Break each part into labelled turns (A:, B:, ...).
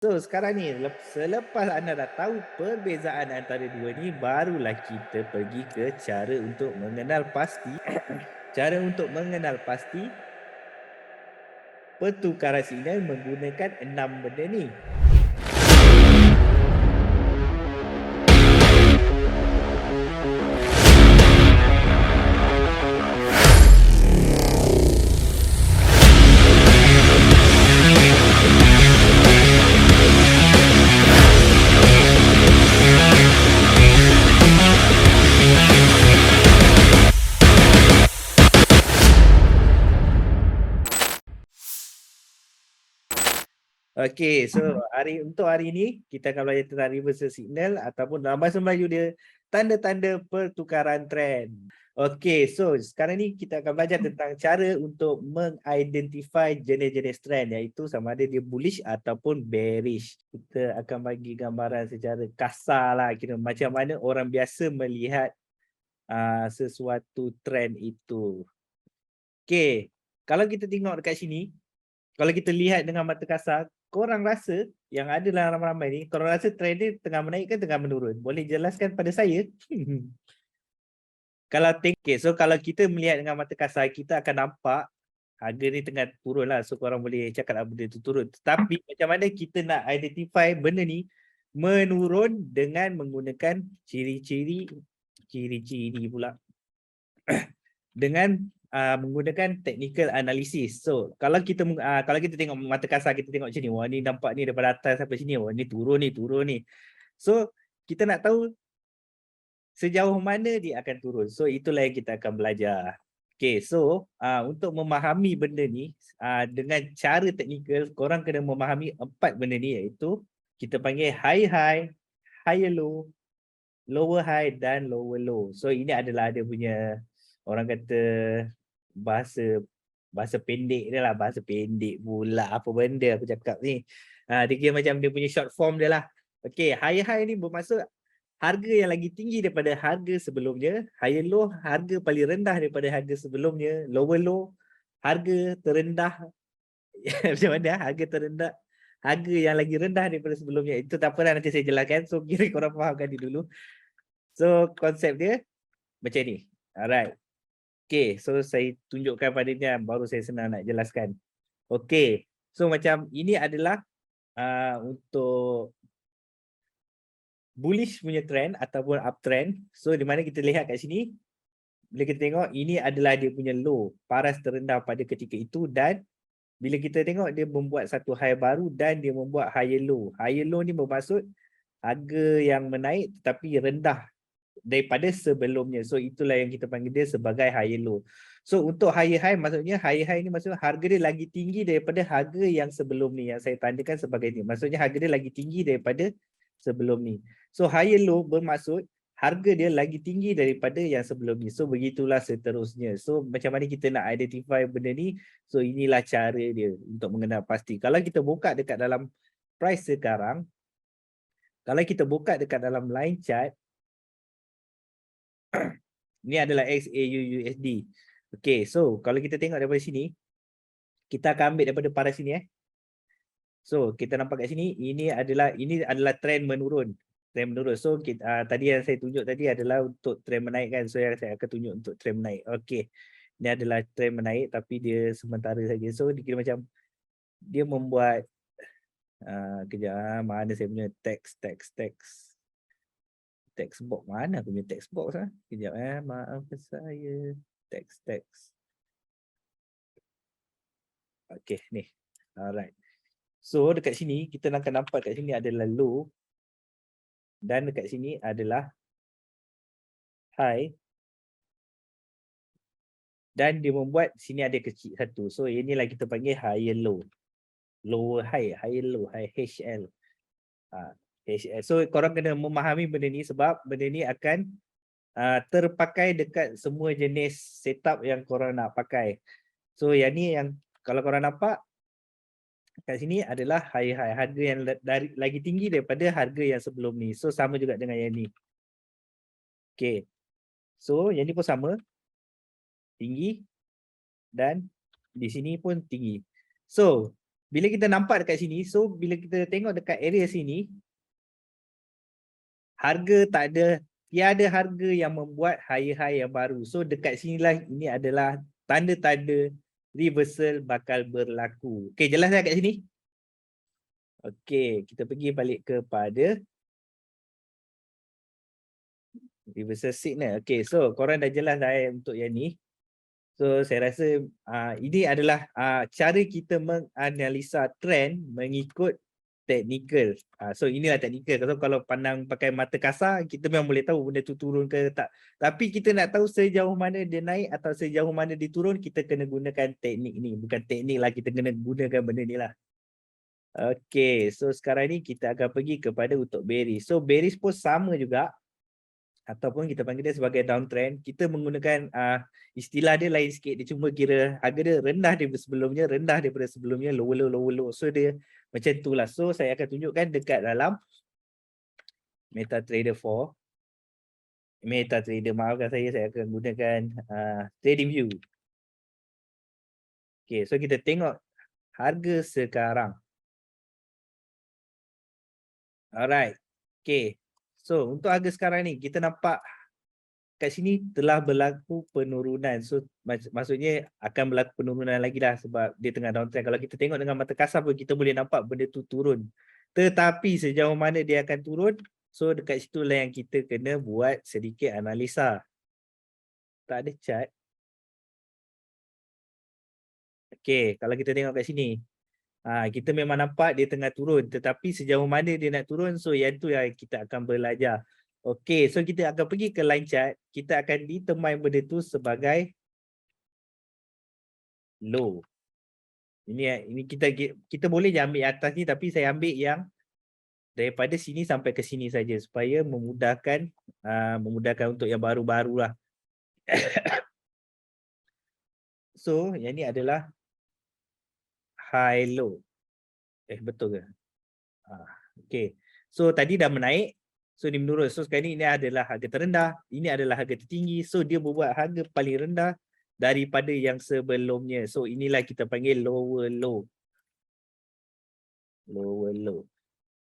A: So sekarang ni selepas anda dah tahu perbezaan antara dua ni, barulah kita pergi ke cara untuk mengenal pasti cara untuk mengenal pasti pertukaran signal menggunakan 6 benda ni. Okey, so untuk hari ni kita akan belajar tentang reversal signal ataupun dalam bahasa Melayu dia tanda-tanda pertukaran trend. Okey, so sekarang ni kita akan belajar tentang cara untuk mengidentify jenis-jenis trend, iaitu sama ada dia bullish ataupun bearish. Kita akan bagi gambaran secara kasar lah, kira macam mana orang biasa melihat sesuatu trend itu. Okey, kalau kita tengok dekat sini, kalau kita lihat dengan mata kasar, korang rasa yang ada dalam ramai-ramai ni, korang rasa trend dia tengah menaik ke tengah menurun? Boleh jelaskan pada saya? So kalau kita melihat dengan mata kasar, kita akan nampak harga ni tengah turun lah. So korang boleh cakap lah benda tu turun. Tetapi macam mana kita nak identify benda ni menurun dengan menggunakan ciri-ciri pula dengan menggunakan technical analysis. So kalau kita tengok mata kasar, kita tengok macam ni, wah ni nampak ni daripada atas sampai sini, wah ni turun ni. So kita nak tahu sejauh mana dia akan turun. So itulah yang kita akan belajar. Okay, so untuk memahami benda ni dengan cara teknikal, korang kena memahami 4 benda ni, iaitu kita panggil high high, higher low, lower high dan lower low. So ini adalah dia punya, orang kata bahasa pendek dia lah, bahasa pendek pula apa benda aku cakap ni. Dia kira macam dia punya short form dia lah. Okay, higher high ni bermaksud harga yang lagi tinggi daripada harga sebelumnya. Higher low, harga paling rendah daripada harga sebelumnya. Lower low, harga terendah. Macam mana? Harga terendah, harga yang lagi rendah daripada sebelumnya. Itu tak apa lah, nanti saya jelaskan. So kira korang fahamkan dia dulu. So konsep dia macam ni. Alright. Okay, so saya tunjukkan pada dia, baru saya senang nak jelaskan. Okay, so macam ini adalah untuk bullish punya trend ataupun uptrend. So di mana kita lihat kat sini, bila kita tengok ini adalah dia punya low, paras terendah pada ketika itu, dan bila kita tengok dia membuat satu high baru dan dia membuat higher low. Higher low ni bermaksud harga yang menaik tetapi rendah daripada sebelumnya. So itulah yang kita panggil dia sebagai higher low. So untuk higher high, maksudnya higher high ni maksudnya harga dia lagi tinggi daripada harga yang sebelum ni, yang saya tandakan sebagai ni. Maksudnya harga dia lagi tinggi daripada sebelum ni. So higher low bermaksud harga dia lagi tinggi daripada yang sebelum ni. So begitulah seterusnya. So macam mana kita nak identify benda ni? So inilah cara dia untuk mengenal pasti. Kalau kita buka dekat dalam price sekarang, kalau kita buka dekat dalam line chart, ni adalah XAUUSD. Okay, so kalau kita tengok daripada sini, kita akan ambil daripada paras sini. So kita nampak kat sini, ini adalah trend menurun. Trend menurun. So tadi yang saya tunjuk tadi adalah untuk trend menaik kan. So yang saya akan tunjuk untuk trend menaik. Okay, ini adalah trend menaik tapi dia sementara saja. So dikira macam dia membuat kejap, mana saya punya text box, mana aku punya text box kejap maaf saya, text. Okay, ni. Alright. So dekat sini kita akan nampak kat sini adalah low dan dekat sini adalah high, dan dia membuat sini ada kecil satu. So inilah kita panggil higher low, lower high, higher low, high HL. HL. So korang kena memahami benda ni sebab benda ni akan terpakai dekat semua jenis setup yang korang nak pakai. So yang ni yang kalau korang nampak kat sini adalah high harga yang lagi tinggi daripada harga yang sebelum ni. So sama juga dengan yang ni. Okay. So yang ni pun sama, tinggi, dan di sini pun tinggi. So Bila kita nampak dekat sini, so bila kita tengok dekat area sini, harga tak ada, tiada harga yang membuat higher high yang baru. So dekat sinilah ini adalah tanda-tanda reversal bakal berlaku. Okay, jelas tak kat sini? Okay, kita pergi balik kepada reversal signal. Okay, so korang dah jelas dah untuk yang ni. So saya rasa ini adalah cara kita menganalisa trend mengikut technical. So inilah technical. Kalau pandang pakai mata kasar, kita memang boleh tahu benda tu turun ke tak. Tapi kita nak tahu sejauh mana dia naik atau sejauh mana dia turun, kita kena gunakan teknik ni. Bukan teknik lah, kita kena gunakan benda ni lah. Okay, so sekarang ni kita akan pergi kepada untuk bearish. So bearish pun sama juga. Ataupun kita panggil dia sebagai downtrend. Kita menggunakan istilah dia lain sikit. Dia cuma kira harga dia rendah daripada sebelumnya, lower low. So dia macam tu lah. So saya akan tunjukkan dekat dalam MetaTrader 4. MetaTrader, maafkan saya akan gunakan Trading View. Okay, so kita tengok harga sekarang. Alright. Okay. So untuk harga sekarang ni, kita nampak kat sini telah berlaku penurunan. So maksudnya akan berlaku penurunan lagi lah sebab dia tengah downtrend. Kalau kita tengok dengan mata kasar pun kita boleh nampak benda tu turun. Tetapi sejauh mana dia akan turun, so dekat situlah yang kita kena buat sedikit analisa. Tak ada chart. Okay, kalau kita tengok kat sini. Kita memang nampak dia tengah turun. Tetapi sejauh mana dia nak turun, so yang tu yang kita akan belajar. Okay, so kita akan pergi ke line chart. Kita akan determine benda tu sebagai low. Ini kita boleh je ambil atas ni, tapi saya ambil yang daripada sini sampai ke sini saja supaya memudahkan untuk yang baru-baru lah. So, yang ni adalah high low. Betul ke? Okay. So, tadi dah menaik. So, dia menurun. So, sekarang ni adalah harga terendah. Ini adalah harga tertinggi. So, dia membuat harga paling rendah daripada yang sebelumnya. So, inilah kita panggil lower low. Lower low.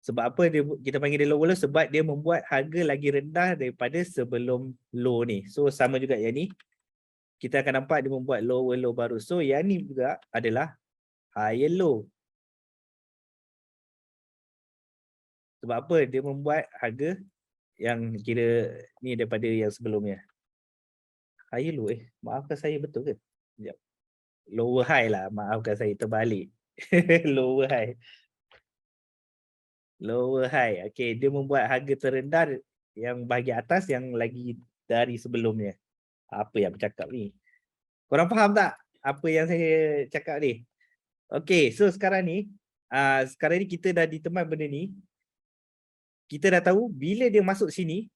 A: Sebab apa kita panggil dia lower low? Sebab dia membuat harga lagi rendah daripada sebelum low ni. So, sama juga yang ni. Kita akan nampak dia membuat lower low baru. So, yang ni juga adalah higher low. Sebab apa? Dia membuat harga yang kira ni daripada yang sebelumnya. Higher low, maafkan saya, betul ke? Sekejap. Lower high lah, maafkan saya, terbalik. Lower high. Lower high. Okay, dia membuat harga terendah yang bahagian atas yang lagi dari sebelumnya. Apa yang aku cakap ni? Korang faham tak apa yang saya cakap ni? Okay, so sekarang ni kita dah determine benda ni. Kita dah tahu bila dia masuk sini.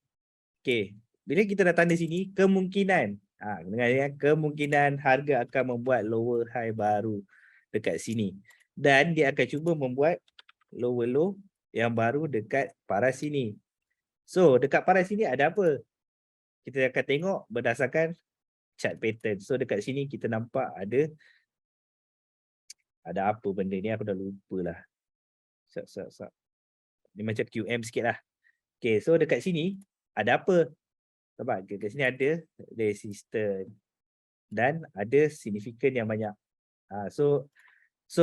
A: Okay, bila kita dah tanda sini, kemungkinan kemungkinan harga akan membuat lower high baru dekat sini. Dan dia akan cuba membuat lower low yang baru dekat paras sini. So, dekat paras sini ada apa? Kita akan tengok berdasarkan chart pattern. So, dekat sini kita nampak ada apa benda ni, aku dah lupa lah. Ni macam QM sikit lah. Okay, so dekat sini ada apa? Nampak? Dekat sini ada resistance dan ada signifikan yang banyak. So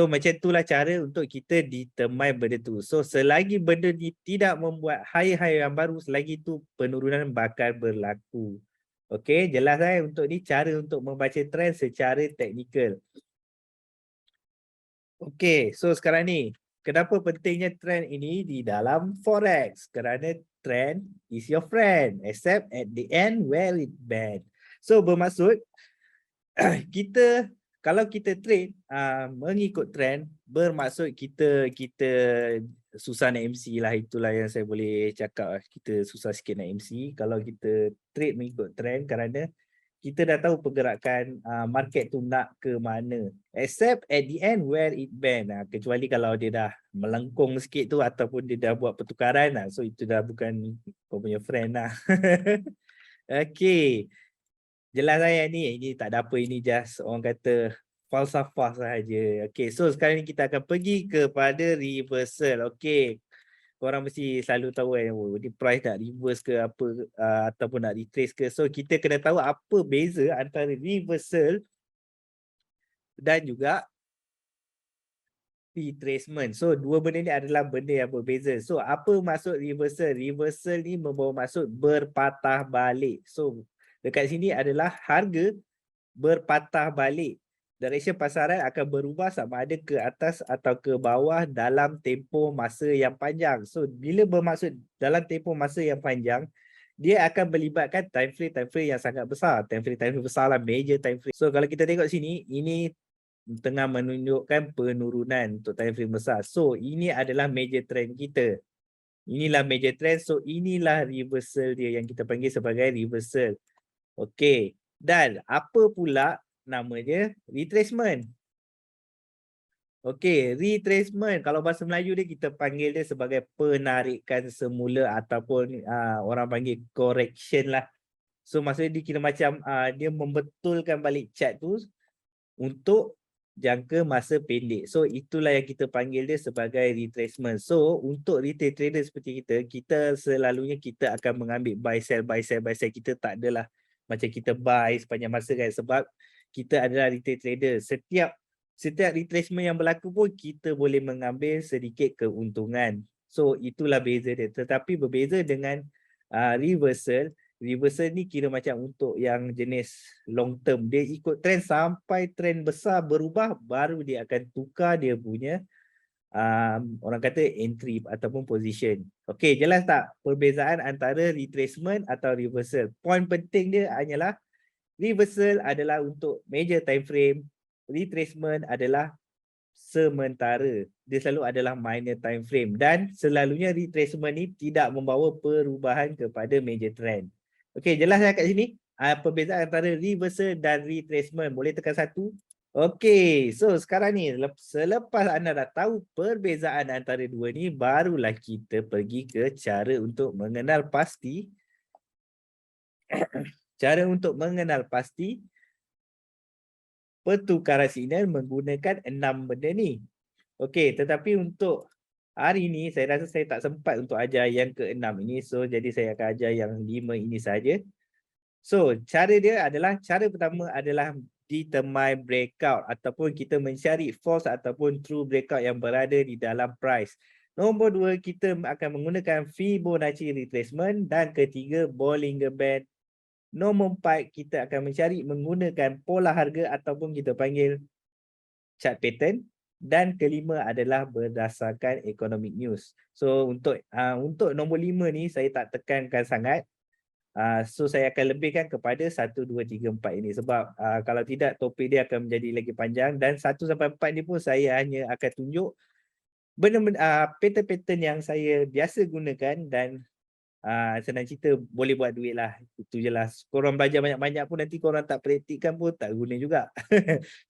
A: macam itulah cara untuk kita determine benda tu. So selagi benda ni tidak membuat high yang baru, selagi tu penurunan bakal berlaku. Okay, jelas untuk ni cara untuk membaca trend secara teknikal. Okay, so sekarang ni kenapa pentingnya trend ini di dalam forex? Kerana trend is your friend except at the end where it bend. So bermaksud kalau kita trade mengikut trend, bermaksud kita susah nak MC lah. Itulah yang saya boleh cakap. Kita susah sikit nak MC kalau kita trade mengikut trend, kerana kita dah tahu pergerakan market tu nak ke mana. Except at the end where it bend. Kecuali kalau dia dah melengkung sikit tu ataupun dia dah buat pertukaran. So itu dah bukan kau punya friend lah. Okay. Jelas saya ni. Ini tak ada apa. Ini just orang kata falsafah sahaja. Okey, so sekarang ni kita akan pergi kepada reversal. Okey. Korang mesti selalu tahu oh, ni price nak reverse ke apa ataupun nak retrace ke. So kita kena tahu apa beza antara reversal dan juga retracement. So dua benda ni adalah benda yang berbeza. So apa maksud reversal? Reversal ni membawa maksud berpatah balik. So dekat sini adalah harga berpatah balik. Direction pasaran akan berubah sama ada ke atas atau ke bawah dalam tempoh masa yang panjang. So bila bermaksud dalam tempoh masa yang panjang, dia akan melibatkan time frame yang sangat besar. Time frame besar lah, major time frame. So kalau kita tengok sini, ini tengah menunjukkan penurunan untuk time frame besar. So ini adalah major trend kita. Inilah major trend. So inilah reversal dia yang kita panggil sebagai reversal. Okey. Dan apa pula nama dia? Retracement. Okey, retracement. Kalau bahasa Melayu dia kita panggil dia sebagai penarikan semula ataupun orang panggil correction lah. So maksudnya dia kira macam dia membetulkan balik chart tu untuk jangka masa pendek. So itulah yang kita panggil dia sebagai retracement. So untuk retail trader seperti kita selalunya kita akan mengambil buy sell. Kita tak adalah macam kita buy sepanjang masa kan, sebab kita adalah retail trader. Setiap retracement yang berlaku pun kita boleh mengambil sedikit keuntungan. So itulah beza dia. Tetapi berbeza dengan reversal. Reversal ni kira macam untuk yang jenis long term. Dia ikut trend sampai trend besar berubah, baru dia akan tukar dia punya orang kata entry ataupun position. Okey, jelas tak perbezaan antara retracement atau reversal? Poin penting dia hanyalah reversal adalah untuk major time frame, retracement adalah sementara. Dia selalu adalah minor time frame dan selalunya retracement ni tidak membawa perubahan kepada major trend. Okey, jelas dah kat sini perbezaan antara reversal dan retracement. Boleh tekan 1. Okey, so sekarang ni selepas anda dah tahu perbezaan antara dua ni, barulah kita pergi ke cara untuk mengenal pasti pertukaran signal menggunakan 6 benda ni. Okey, tetapi untuk hari ini saya rasa saya tak sempat untuk ajar yang ke-6 ini. So jadi saya akan ajar yang 5 ini saja. So cara pertama adalah determine breakout ataupun kita mencari false ataupun true breakout yang berada di dalam price. Nombor 2, kita akan menggunakan Fibonacci retracement, dan ketiga Bollinger Band. Nombor 4, kita akan mencari menggunakan pola harga ataupun kita panggil chart pattern. Dan kelima adalah berdasarkan economic news. So untuk nombor 5 ni saya tak tekankan sangat. So saya akan lebihkan kepada 1, 2, 3, 4 ini. Sebab kalau tidak topik dia akan menjadi lagi panjang. Dan 1 sampai 4 ni pun saya hanya akan tunjuk pattern-pattern yang saya biasa gunakan. Dan senang cerita boleh buat duit lah. Itu je lah. Korang belajar banyak-banyak pun nanti korang tak praktikkan pun tak guna juga.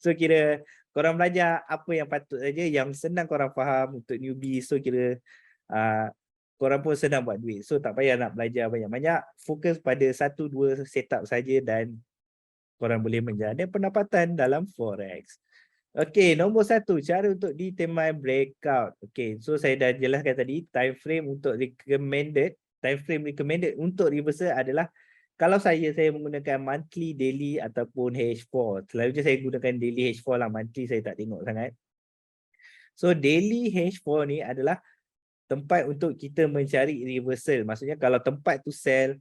A: So kira korang belajar apa yang patut saja, yang senang korang faham untuk newbie. So kira korang pun senang buat duit. So tak payah nak belajar banyak-banyak. Fokus pada 1, 2 setup saja dan korang boleh menjana pendapatan dalam forex. Okey, nombor 1, cara untuk determine breakout. Okey, so saya dah jelaskan tadi time frame untuk reversal adalah kalau saya menggunakan monthly, daily ataupun H4. Selalunya saya gunakan daily H4 lah, monthly saya tak tengok sangat. So daily H4 ni adalah tempat untuk kita mencari reversal. Maksudnya kalau tempat tu sell,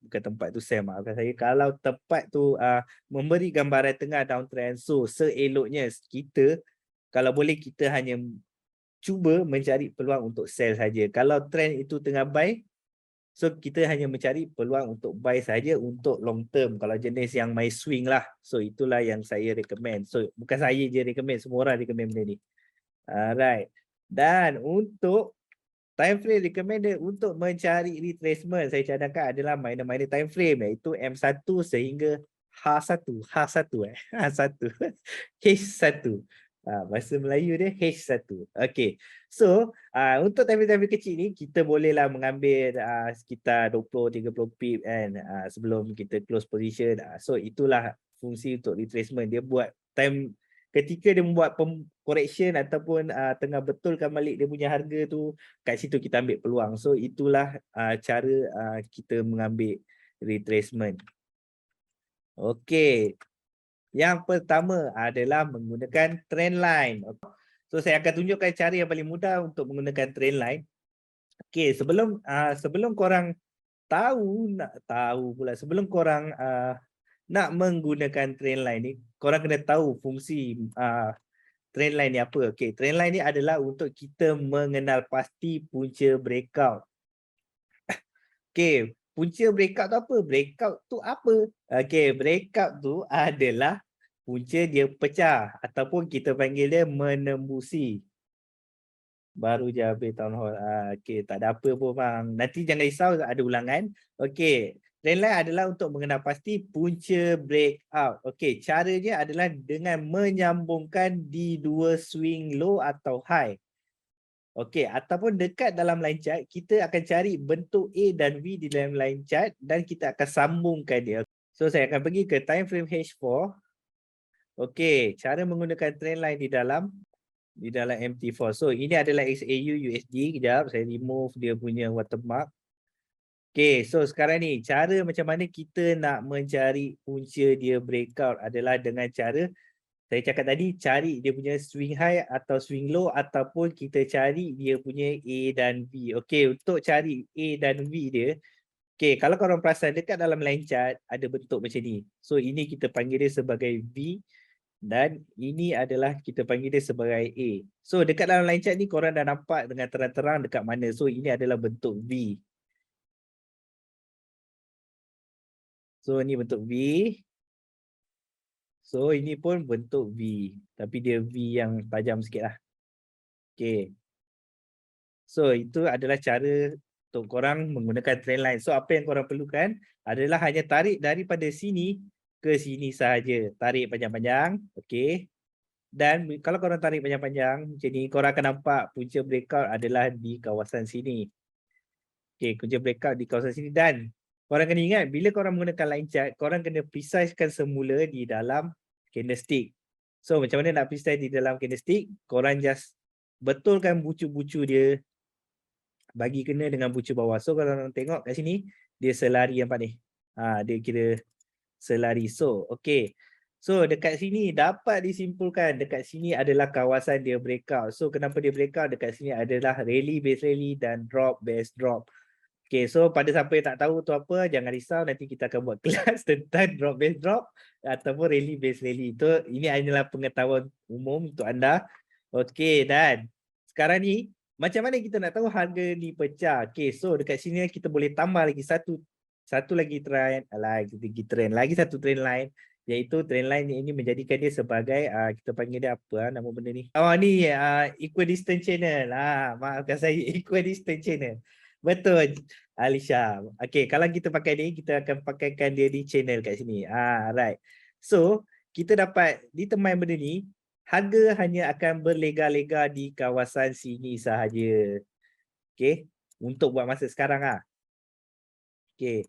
A: bukan tempat tu sell, maafkan saya. Kalau tempat tu memberi gambaran tengah downtrend, so seeloknya kita, kalau boleh kita hanya cuba mencari peluang untuk sell saja. Kalau trend itu tengah buy, so kita hanya mencari peluang untuk buy saja untuk long term. Kalau jenis yang main swing lah. So itulah yang saya recommend. So bukan saya je recommend, semua orang recommend benda ni. Alright. Dan untuk time frame recommended untuk mencari retracement, saya cadangkan adalah minor time frame, iaitu M1 sehingga H1. H1. H1. Bahasa Melayu dia H1. Okey. So, untuk time frame kecil ni kita bolehlah mengambil sekitar 20-30 pip kan, sebelum kita close position. So itulah fungsi untuk retracement. Dia buat time ketika dia membuat correction ataupun tengah betulkan balik dia punya harga tu, kat situ kita ambil peluang. So itulah cara kita mengambil retracement. Okey. Yang pertama adalah menggunakan trend line. So saya akan tunjukkan cara yang paling mudah untuk menggunakan trend line. Okey, sebelum korang sebelum korang nak menggunakan trend line ni, korang kena tahu fungsi trend line ni apa. Okey, trend line ni adalah untuk kita mengenal pasti punca breakout. Okey, punca breakout tu apa? Breakout tu apa? Okey, breakout tu adalah punca dia pecah ataupun kita panggil dia menembusi. Baru je habis town hall. Okey, tak ada apa pun bang. Nanti jangan risau ada ulangan. Okey, trendline adalah untuk mengenal pasti punca breakout. Okey, caranya adalah dengan menyambungkan di dua swing low atau high. Okey, ataupun dekat dalam line chart, kita akan cari bentuk A dan V di dalam line chart dan kita akan sambungkan dia. So, saya akan pergi ke time frame H4. Okey, cara menggunakan trendline di dalam MT4. So, ini adalah XAU USD. Kejap, saya remove dia punya watermark. Okey, so sekarang ni, cara macam mana kita nak mencari punca dia breakout adalah dengan cara saya cakap tadi, cari dia punya swing high atau swing low ataupun kita cari dia punya A dan V. Okey, untuk cari A dan V dia, okey, kalau korang perasan dekat dalam line chart ada bentuk macam ni. So, ini kita panggil dia sebagai V dan ini adalah kita panggil dia sebagai A. So, dekat dalam line chart ni korang dah nampak dengan terang-terang dekat mana. So, ini adalah bentuk V. So, ini bentuk V. So, ini pun bentuk V. Tapi dia V yang tajam sikit lah. Okay. So, itu adalah cara untuk korang menggunakan trendline. So, apa yang korang perlukan adalah hanya tarik daripada sini ke sini sahaja. Tarik panjang-panjang. Okay. Dan kalau korang tarik panjang-panjang macam ni, korang akan nampak punca breakout adalah di kawasan sini. Okay, punca breakout di kawasan sini. Dan korang kena ingat, bila korang menggunakan line chart, korang kena precisekan semula di dalam candlestick. So macam mana nak precise di dalam candlestick? Korang just betulkan bucu-bucu dia bagi kena dengan bucu bawah. So kalau korang tengok kat sini, dia selari nampak ni. Dia kira selari. So okay. So dekat sini dapat disimpulkan dekat sini adalah kawasan dia breakout. So kenapa dia breakout? Dekat sini adalah rally base rally dan drop base drop. Okay, so pada siapa yang tak tahu tu apa, jangan risau, nanti kita akan buat kelas tentang drop base drop ataupun rally base rally. Ini adalah pengetahuan umum untuk anda. Okay, dan sekarang ni macam mana kita nak tahu harga ni pecah? Okay, so dekat sini kita boleh tambah lagi satu lagi trend, lagi satu trend line, iaitu trend line ini menjadikan dia sebagai kita panggil dia apa nama benda ni? Oh ni equidistant channel. Maafkan saya, equidistant channel. Betul, Alisha. Okay, kalau kita pakai ni, kita akan pakaikan dia di channel kat sini. Right. So, kita dapat determine benda ni, harga hanya akan berlega-lega di kawasan sini sahaja. Okay, untuk buat masa sekarang lah. Okay,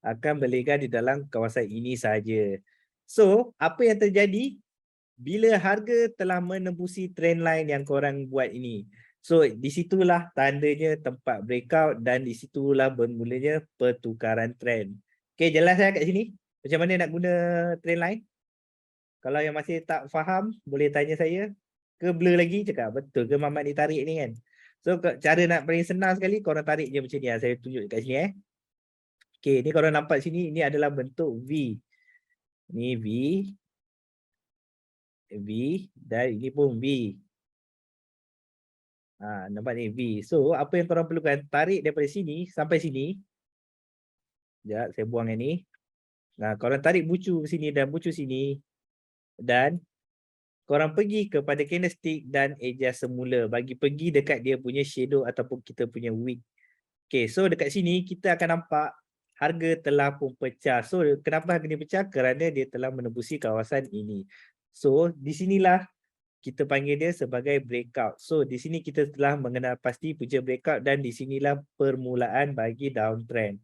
A: akan berlega di dalam kawasan ini sahaja. So, apa yang terjadi bila harga telah menembusi trend line yang korang buat ini? So, disitulah tandanya tempat breakout dan disitulah bermulanya pertukaran trend. Okay, jelas saya kat sini? Macam mana nak guna trend line? Kalau yang masih tak faham, boleh tanya saya. Ke blur lagi cakap, betul ke Mamat ni tarik ni kan? So, cara nak paling senang sekali, korang tarik je macam ni. Saya tunjuk kat sini Okay, ni korang nampak sini, ini adalah bentuk V. Ni V. V dan ini pun V. Nampak ni V. So, apa yang korang perlukan? Tarik daripada sini sampai sini. Sekejap, saya buang yang ni. Korang tarik bucu sini dan bucu sini. Dan korang pergi kepada candlestick dan adjust semula. Bagi pergi dekat dia punya shadow ataupun kita punya wick. Okay, so dekat sini kita akan nampak harga telah pun pecah. So, kenapa harga ni pecah? Kerana dia telah menembusi kawasan ini. So, di sinilah kita panggil dia sebagai breakout. So, di sini kita telah mengenal pasti punca breakout dan di sinilah permulaan bagi downtrend.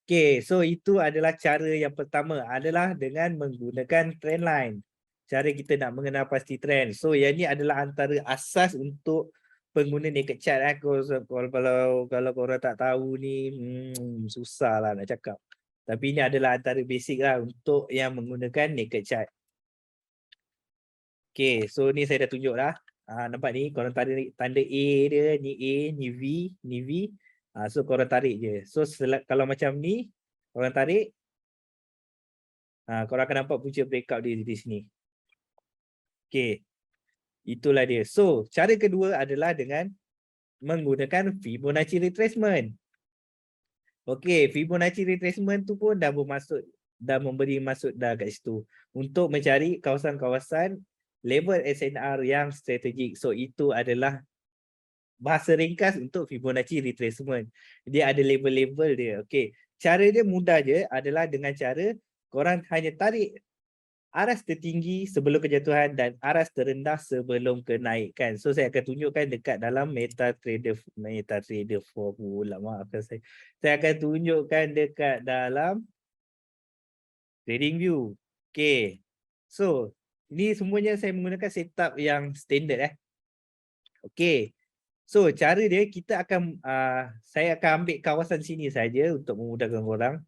A: Okay, so itu adalah cara yang pertama adalah dengan menggunakan trend line. cara kita nak mengenal pasti trend. So yang ni adalah antara asas untuk pengguna naked chart. Kalau korang tak tahu ni, susah lah nak cakap. Tapi ini adalah antara basic lah untuk yang menggunakan naked chart. Okay, so ni saya dah tunjuk dah. Nampak ni, korang tarik tanda A dia, ni A, ni V, ni V. So korang tarik je. So kalau macam ni, korang tarik, korang akan nampak punca breakout dia di sini. Okay, itulah dia. So cara kedua adalah dengan menggunakan Fibonacci retracement. Okay, Fibonacci retracement tu pun dah bermaksud, dah memberi maksud dah kat situ untuk mencari kawasan-kawasan level SNR yang strategik. So itu adalah bahasa ringkas untuk Fibonacci retracement. Dia ada level-level dia. Okay, cara dia mudah je, adalah dengan cara korang hanya tarik aras tertinggi sebelum kejatuhan dan aras terendah sebelum kenaikan. So saya akan tunjukkan dekat dalam MetaTrader 4 pula, maafkan saya. Saya akan tunjukkan dekat dalam TradingView. Okay, so ini semuanya saya menggunakan setup yang standard. Okay, so cara dia, kita akan saya akan ambil kawasan sini saja untuk memudahkan korang.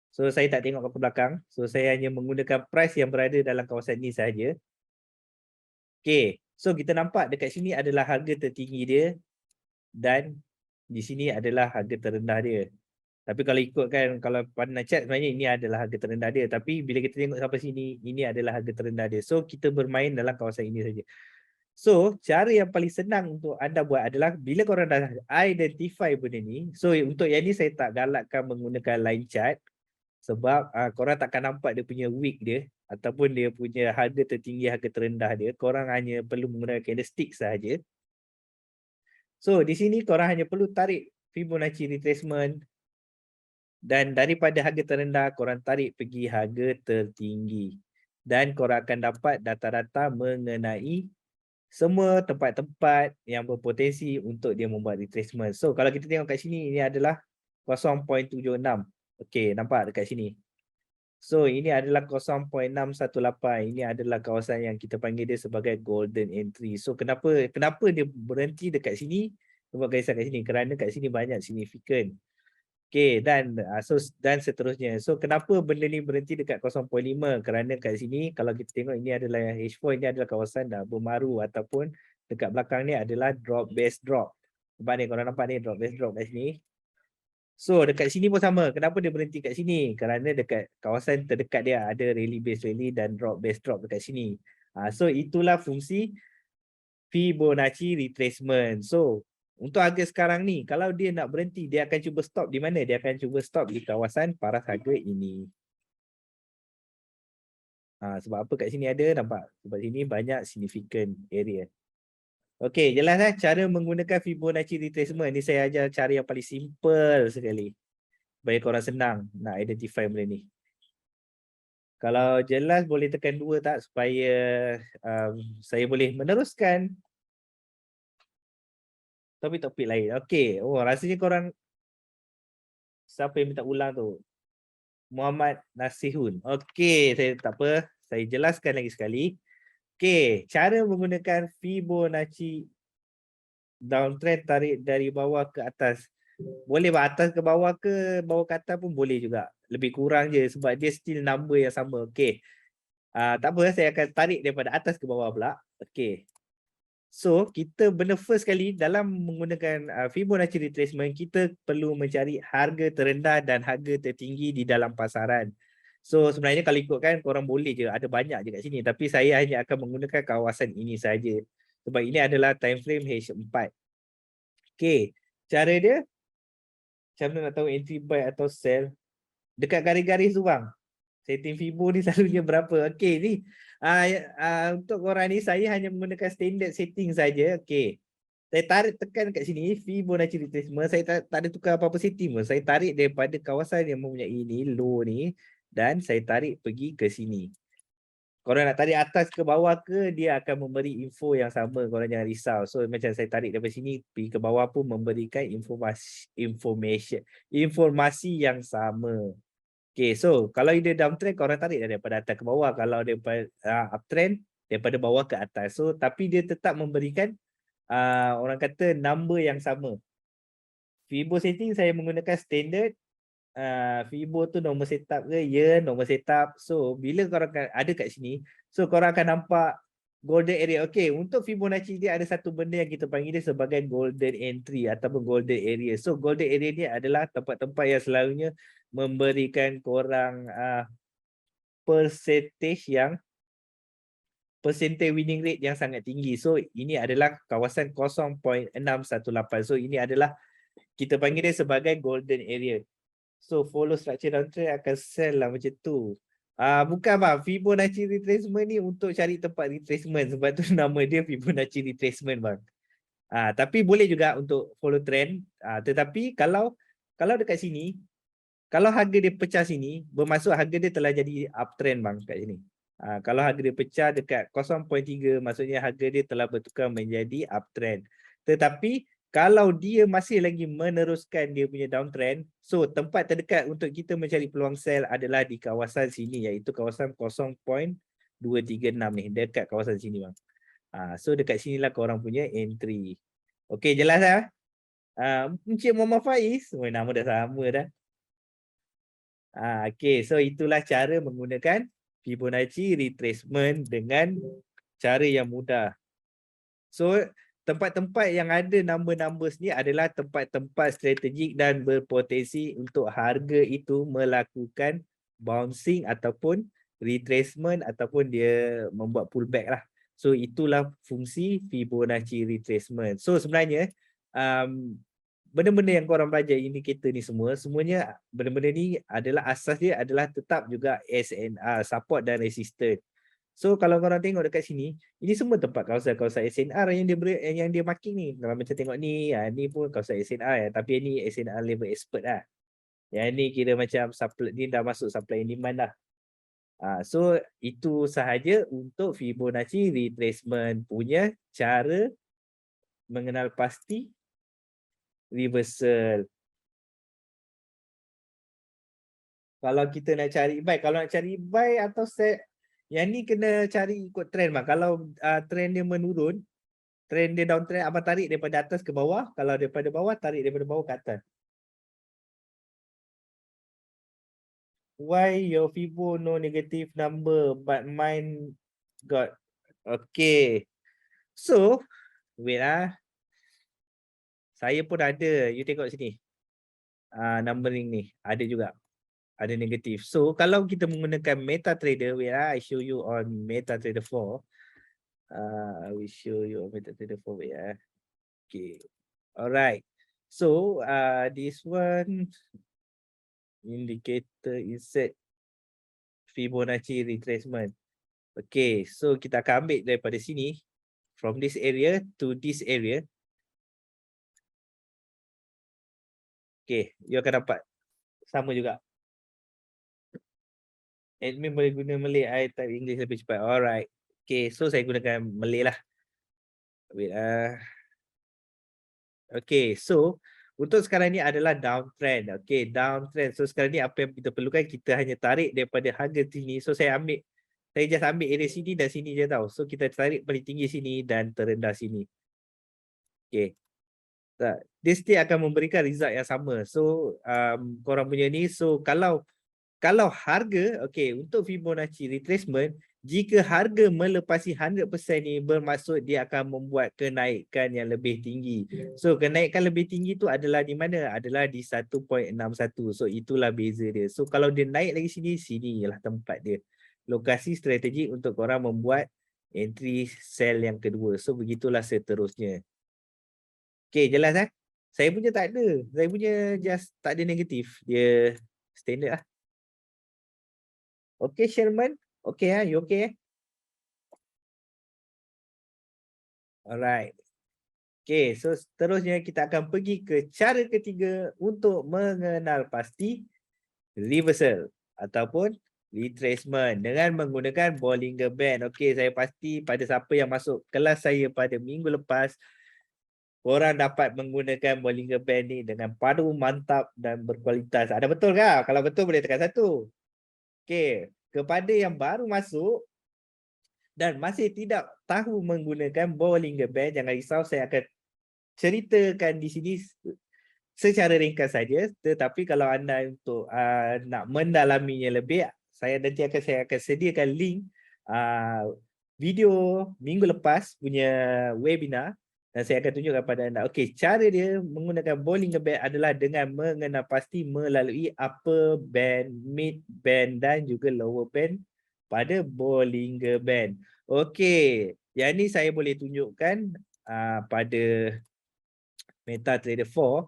A: So saya tak tengok ke belakang. So saya hanya menggunakan price yang berada dalam kawasan ni saja. Okay, so kita nampak dekat sini adalah harga tertinggi dia dan di sini adalah harga terendah dia. Tapi kalau ikutkan, kalau pandang chart, sebenarnya ini adalah harga terendah dia. Tapi bila kita tengok sampai sini, ini adalah harga terendah dia. So kita bermain dalam kawasan ini saja. So cara yang paling senang untuk anda buat adalah bila korang dah identify benda ni. So untuk yang ni saya tak galakkan menggunakan line chart. Sebab korang takkan nampak dia punya wick dia ataupun dia punya harga tertinggi, harga terendah dia. Korang hanya perlu menggunakan candlestick sahaja. So di sini korang hanya perlu tarik Fibonacci retracement dan daripada harga terendah korang tarik pergi harga tertinggi. Dan korang akan dapat data-data mengenai semua tempat-tempat yang berpotensi untuk dia membuat retracement. So kalau kita tengok kat sini, ini adalah 0.76. Okey, nampak dekat sini. So ini adalah 0.618. Ini adalah kawasan yang kita panggil dia sebagai golden entry. So kenapa dia berhenti dekat sini? Buat garisan kat sini kerana kat sini banyak signifikan. Okey, dan seterusnya. So kenapa benda ni berhenti dekat 0.5? Kerana kat sini kalau kita tengok, ini adalah H4, ini adalah kawasan dah bermaru ataupun dekat belakang ni adalah drop base drop. Nampak ni, korang nampak ni drop base drop kat sini. So dekat sini pun sama. Kenapa dia berhenti kat sini? Kerana dekat kawasan terdekat dia ada rally base rally dan drop base drop dekat sini. So itulah fungsi Fibonacci retracement. So untuk harga sekarang ni, kalau dia nak berhenti, dia akan cuba stop di mana? Dia akan cuba stop di kawasan paras harga ini. Sebab apa kat sini ada? Nampak? Sebab sini banyak significant area. Okey, jelas cara menggunakan Fibonacci retracement. Ni saya ajar cara yang paling simple sekali. Supaya korang senang nak identify benda ni. Kalau jelas boleh tekan 2 tak supaya saya boleh meneruskan topik-topik lain. Okey, rasanya korang, siapa yang minta ulang tu? Muhammad Nasihun. Okey, saya tak apa, saya jelaskan lagi sekali. Okey, cara menggunakan Fibonacci downtrend, tarik dari bawah ke atas. Boleh atas ke bawah ke atas pun boleh juga. Lebih kurang je sebab dia still number yang sama. Okey. Tak apa, saya akan tarik daripada atas ke bawah pula. Okey. So, kita benda first kali dalam menggunakan Fibonacci retracement, kita perlu mencari harga terendah dan harga tertinggi di dalam pasaran. So, sebenarnya kalau ikutkan korang boleh je, ada banyak je kat sini. Tapi saya hanya akan menggunakan kawasan ini saja. Sebab ini adalah time frame H4. Okey, cara dia, macam mana nak tahu entry buy atau sell? Dekat garis-garis tu bang. Setting Fibo ni selalunya berapa? Okey ni. Untuk korang ni saya hanya menggunakan standard setting saja. Okey. Saya tarik tekan kat sini Fibonacci retracement. Saya tak ada tukar apa-apa setting pun. Saya tarik daripada kawasan yang mempunyai ini, low ni, dan saya tarik pergi ke sini. Korang nak tarik atas ke bawah ke, dia akan memberi info yang sama. Korang jangan risau. So macam saya tarik daripada sini pergi ke bawah pun memberikan informasi yang sama. Okay, so kalau dia downtrend, korang tarik daripada atas ke bawah. Kalau dia uptrend, daripada bawah ke atas. So tapi dia tetap memberikan orang kata number yang sama. Fibo setting saya menggunakan standard. Fibo tu nombor setup ke? Ya, nombor setup. So bila korang ada kat sini, so korang akan nampak golden area. Okay, untuk Fibonacci dia ada satu benda yang kita panggil dia sebagai golden entry ataupun golden area. So golden area ni adalah tempat-tempat yang selalunya memberikan korang percentage winning rate yang sangat tinggi. So ini adalah kawasan 0.618. So ini adalah kita panggil dia sebagai golden area. So follow structure downtrend akan sell lah macam tu. Bukan bang, Fibonacci retracement ni untuk cari tempat retracement, sebab tu nama dia Fibonacci retracement bang. Tapi boleh juga untuk follow trend. Tetapi kalau dekat sini, kalau harga dia pecah sini, bermaksud harga dia telah jadi uptrend bang kat sini. Kalau harga dia pecah dekat 0.3, maksudnya harga dia telah bertukar menjadi uptrend. Tetapi kalau dia masih lagi meneruskan dia punya downtrend, so tempat terdekat untuk kita mencari peluang sell adalah di kawasan sini, iaitu kawasan 0.236 ni, dekat kawasan sini bang. So dekat sinilah korang punya entry. Okey, jelas tak? Encik Muhammad Faiz, nama dah sama dah. Okey, so itulah cara menggunakan Fibonacci retracement dengan cara yang mudah. So tempat-tempat yang ada number-numbers ni adalah tempat-tempat strategik dan berpotensi untuk harga itu melakukan bouncing ataupun retracement ataupun dia membuat pullback lah. So itulah fungsi Fibonacci retracement. So sebenarnya benda-benda yang korang belajar indikator ni semuanya benda-benda ni adalah asas dia adalah tetap juga SNR, support dan resistance. So kalau korang tengok dekat sini, ini semua tempat kawasan-kawasan SNR yang dia marking ni. Kalau macam tengok ni, ni pun kawasan SNR ya, tapi ni SNR level expert lah. Yang ni kira macam supply, ni dah masuk supply and demand dah. So itu sahaja untuk Fibonacci retracement punya cara mengenal pasti reversal. Kalau kita nak cari buy atau set, yang ni kena cari ikut trend bang. Kalau trend dia menurun, trend dia downtrend, abang tarik daripada atas ke bawah. Kalau daripada bawah, tarik daripada bawah ke atas. Why your Fibo no negative number but mine got? Okay. So, wait saya pun ada. You tengok sini. Numbering ni ada juga. Ada negatif. So kalau kita menggunakan MetaTrader, wait I show you on MetaTrader 4. I will show you on MetaTrader 4. Wait Okay. Alright. So this one indicator insert Fibonacci retracement. Okay, so kita akan ambil daripada sini, from this area to this area. Okay, you akan dapat sama juga. Admin boleh guna Malay, I type English lebih cepat. Alright. Okay, so saya gunakan Malay lah. Wait Okay, so untuk sekarang ni adalah downtrend. Okay, downtrend. So sekarang ni apa yang kita perlukan, kita hanya tarik daripada harga sini. So saya just ambil area sini dan sini je tau. So kita tarik paling tinggi sini dan terendah sini. Okay. Dia still akan memberikan result yang sama. So korang punya ni, so kalau harga, okay, untuk Fibonacci retracement, jika harga melepasi 100% ni, bermaksud dia akan membuat kenaikan yang lebih tinggi. So kenaikan lebih tinggi tu adalah di mana? Adalah di 1.61. So itulah beza dia. So kalau dia naik lagi sini ialah tempat dia. Lokasi strategik untuk korang membuat entry sell yang kedua. So begitulah seterusnya. Okay, jelas Saya punya tak ada. Saya punya just tak ada negatif. Dia standard lah. Okay, Sherman. Okay you okay Alright. Okay, so seterusnya kita akan pergi ke cara ketiga untuk mengenal pasti reversal ataupun retracement dengan menggunakan Bollinger Band. Okay, saya pasti pada siapa yang masuk kelas saya pada minggu lepas, korang dapat menggunakan Bollinger Band ni dengan padu, mantap dan berkualitas. Ada betul ke? Kalau betul boleh tekan 1. Okay, kepada yang baru masuk, dan masih tidak tahu menggunakan Bollinger Band, jangan risau, saya akan ceritakan di sini secara ringkas saja. Tetapi kalau anda untuk nak mendalaminya lebih, saya akan sediakan link video minggu lepas punya webinar dan saya akan tunjukkan kepada anda. Okey, cara dia menggunakan Bollinger Band adalah dengan mengenal pasti melalui upper band, mid band dan juga lower band pada Bollinger Band. Okey, yang ni saya boleh tunjukkan pada MetaTrader 4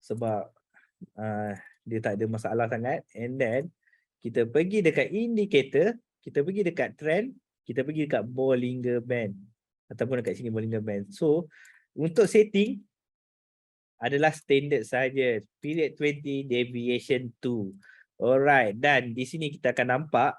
A: sebab dia tak ada masalah sangat. And then kita pergi dekat indicator, kita pergi dekat trend, kita pergi dekat Bollinger Band ataupun dekat sini Bollinger Band. So untuk setting adalah standard saja, period 20, deviation 2. Alright, dan di sini kita akan nampak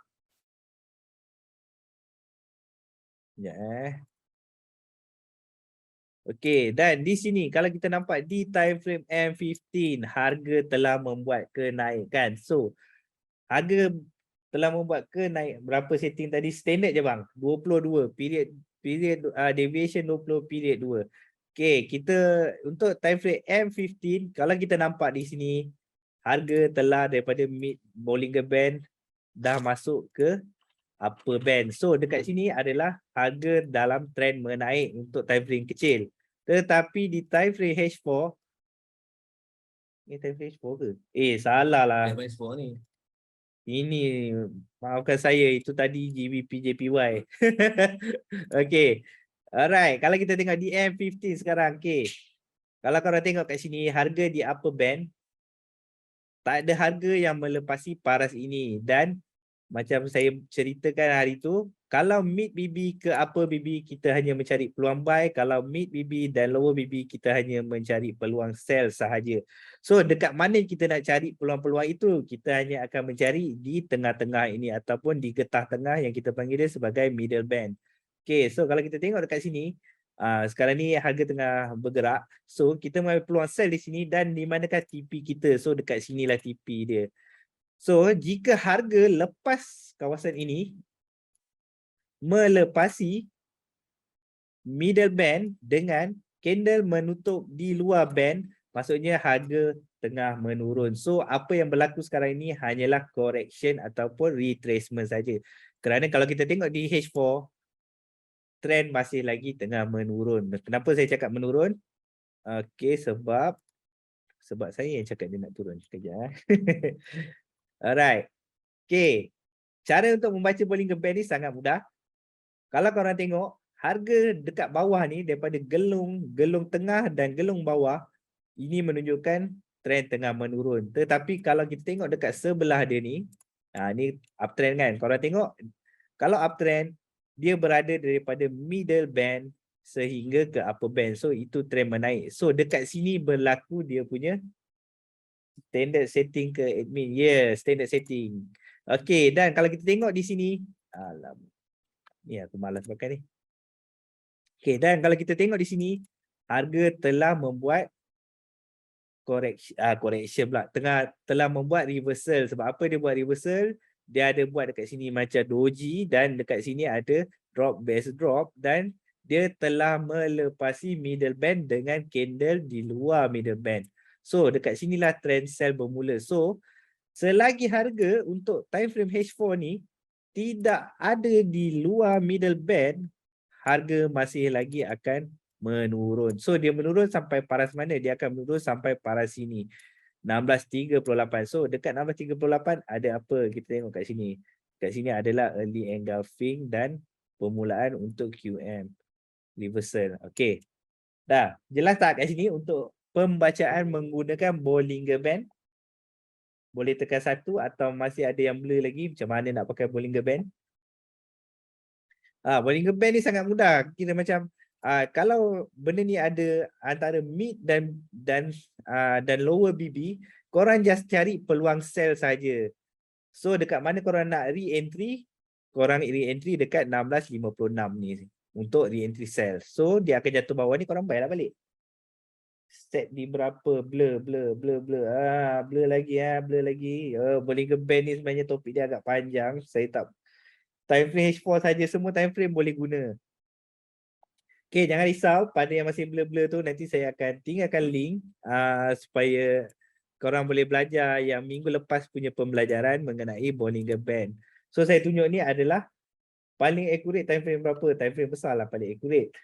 A: okey, dan di sini kalau kita nampak di time frame M15 harga telah membuat kenaikan. So harga telah membuat kenaik berapa setting tadi, standard je bang, 22 period deviation 20 period 2. Okey, kita untuk time frame M15 kalau kita nampak di sini harga telah daripada mid Bollinger Band dah masuk ke upper band. So dekat sini adalah harga dalam trend menaik untuk time frame kecil. Tetapi di time frame H4, ni time frame H4 ke? Salah lah.
B: Time frame H4 ni.
A: Ini maafkan saya, itu tadi GBP JPY. Okey. Alright, kalau kita tengok di M15 sekarang, okey. Kalau korang tengok kat sini harga di upper band tak ada harga yang melepasi paras ini dan macam saya ceritakan hari tu, kalau mid BB ke upper BB kita hanya mencari peluang buy, kalau mid BB dan lower BB kita hanya mencari peluang sell sahaja. So dekat mana kita nak cari peluang-peluang itu, kita hanya akan mencari di tengah-tengah ini ataupun di getah tengah yang kita panggil dia sebagai middle band. Okay, so kalau kita tengok dekat sini, sekarang ni harga tengah bergerak. So kita mengambil peluang sell di sini dan di manakah TP kita. So dekat sinilah TP dia. So, jika harga lepas kawasan ini melepasi middle band dengan candle menutup di luar band, maksudnya harga tengah menurun. So, apa yang berlaku sekarang ini hanyalah correction ataupun retracement saja. Kerana kalau kita tengok di H4, trend masih lagi tengah menurun. Kenapa saya cakap menurun? Okey, sebab saya yang cakap dia nak turun. Sekejap. Alright. Okay, cara untuk membaca Bollinger Band ni sangat mudah. Kalau korang tengok, harga dekat bawah ni daripada gelung tengah dan gelung bawah, ini menunjukkan trend tengah menurun. Tetapi kalau kita tengok dekat sebelah dia ni, ni uptrend kan. Korang tengok, kalau uptrend, dia berada daripada middle band sehingga ke upper band. So, itu trend menaik. So, dekat sini berlaku dia punya standard setting ke admin. Standard setting. Okey, dan kalau kita tengok di sini, ni aku malas pakai ni. Okey, dan kalau kita tengok di sini, harga telah membuat correction pula. Telah membuat reversal. Sebab apa dia buat reversal? Dia ada buat dekat sini macam doji dan dekat sini ada drop base drop dan dia telah melepasi middle band dengan candle di luar middle band. So, dekat sinilah trend sell bermula. So, selagi harga untuk time frame H4 ni tidak ada di luar middle band, harga masih lagi akan menurun. So dia menurun sampai paras mana? Dia akan menurun sampai paras sini. 16.38. So dekat 16.38 ada apa? Kita tengok kat sini. Kat sini adalah early engulfing dan permulaan untuk QM reversal. Okey. Dah, jelas tak kat sini untuk pembacaan menggunakan Bollinger Band? Boleh tekan 1 atau masih ada yang blur lagi macam mana nak pakai Bollinger Band? Bollinger Band ni sangat mudah. Kira macam kalau benda ni ada antara mid dan lower BB, korang just cari peluang sell saja. So dekat mana korang nak re-entry, korang re-entry dekat 16.56 ni untuk re-entry sell. So dia akan jatuh bawah ni, korang bayarlah balik. Set di berapa, blur lagi. Bollinger Band ni sebenarnya topik dia agak panjang, saya time frame H4 saja, semua time frame boleh guna. Okay, jangan risau, pada yang masih blur-blur tu nanti saya akan tinggalkan link supaya korang boleh belajar yang minggu lepas punya pembelajaran mengenai Bollinger Band. So saya tunjuk ni adalah paling accurate time frame berapa, time frame besar lah paling accurate.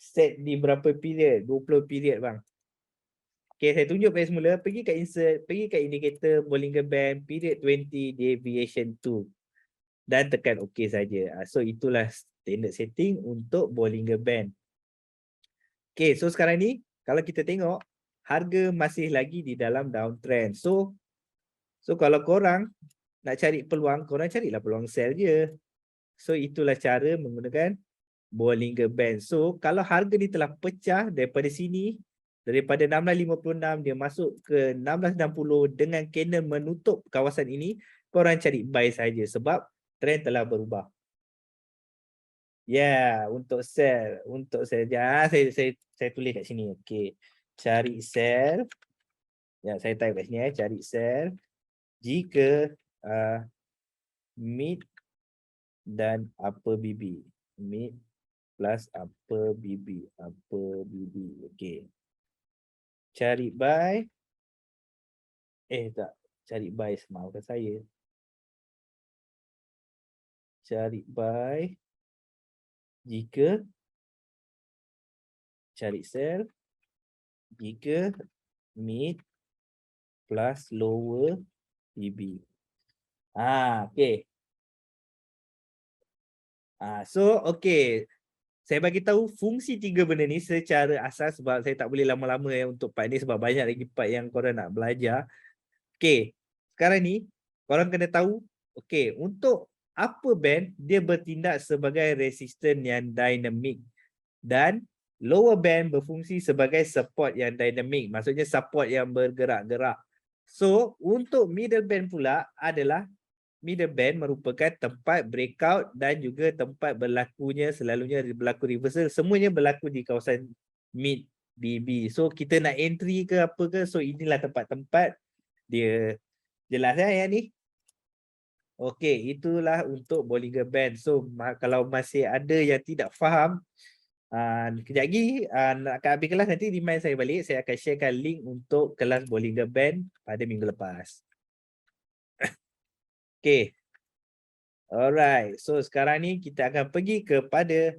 A: Set di berapa period, 20 period bang. Okay, saya tunjuk balik semula, pergi kat insert, pergi kat indicator Bollinger Band period 20 deviation 2 dan tekan OK saja. So itulah standard setting untuk Bollinger Band. Okay, so sekarang ni kalau kita tengok harga masih lagi di dalam downtrend. So kalau korang nak cari peluang, korang carilah peluang sell je. So itulah cara menggunakan Bollinger Band. So kalau harga ni telah pecah daripada sini, daripada 1656 dia masuk ke 1660 dengan candle menutup kawasan ini, korang cari buy saja sebab trend telah berubah. Ya, untuk sell, saya tulis kat sini. Okey. Cari sell. Ya, saya type kat sini cari sell jika mid dan upper BB. Mid plus upper BB, okey. Cari buy. Tak, cari buy semaafkan saya. Cari buy jika cari sell jika mid plus lower BB. Okey. So okey. Saya bagi tahu fungsi tiga benda ni secara asas sebab saya tak boleh lama-lama untuk part ni sebab banyak lagi part yang korang nak belajar. Okey. Sekarang ni korang kena tahu okey, untuk upper band dia bertindak sebagai resistance yang dinamik dan lower band berfungsi sebagai support yang dinamik, maksudnya support yang bergerak-gerak. So untuk middle band pula adalah middle band merupakan tempat breakout dan juga tempat berlakunya selalunya berlaku reversal, semuanya berlaku di kawasan mid BB. So kita nak entry ke apa ke, so inilah tempat-tempat dia. Jelas yang ni? Okey, itulah untuk Bollinger Band. So kalau masih ada yang tidak faham, kejap lagi nak habis kelas nanti remind saya balik, saya akan sharekan link untuk kelas Bollinger Band pada minggu lepas. Okey. Alright, so sekarang ni kita akan pergi kepada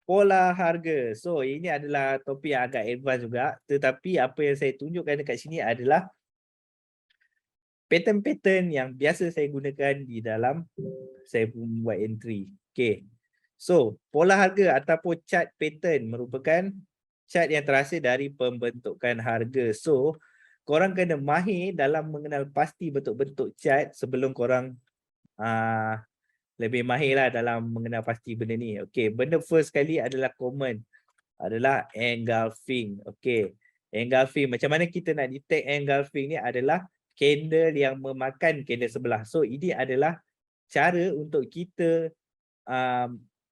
A: pola harga. So ini adalah topik yang agak advance juga, tetapi apa yang saya tunjukkan dekat sini adalah pattern-pattern yang biasa saya gunakan di dalam saya buat entry. Okay. So, pola harga ataupun chart pattern merupakan chart yang terhasil dari pembentukan harga. So, korang kena mahir dalam mengenal pasti bentuk-bentuk chart sebelum korang lebih mahir lah dalam mengenal pasti benda ni. Okay, benda first sekali adalah common. Adalah engulfing. Okay, engulfing. Macam mana kita nak detect engulfing ni adalah candle yang memakan candle sebelah. So ini adalah cara untuk kita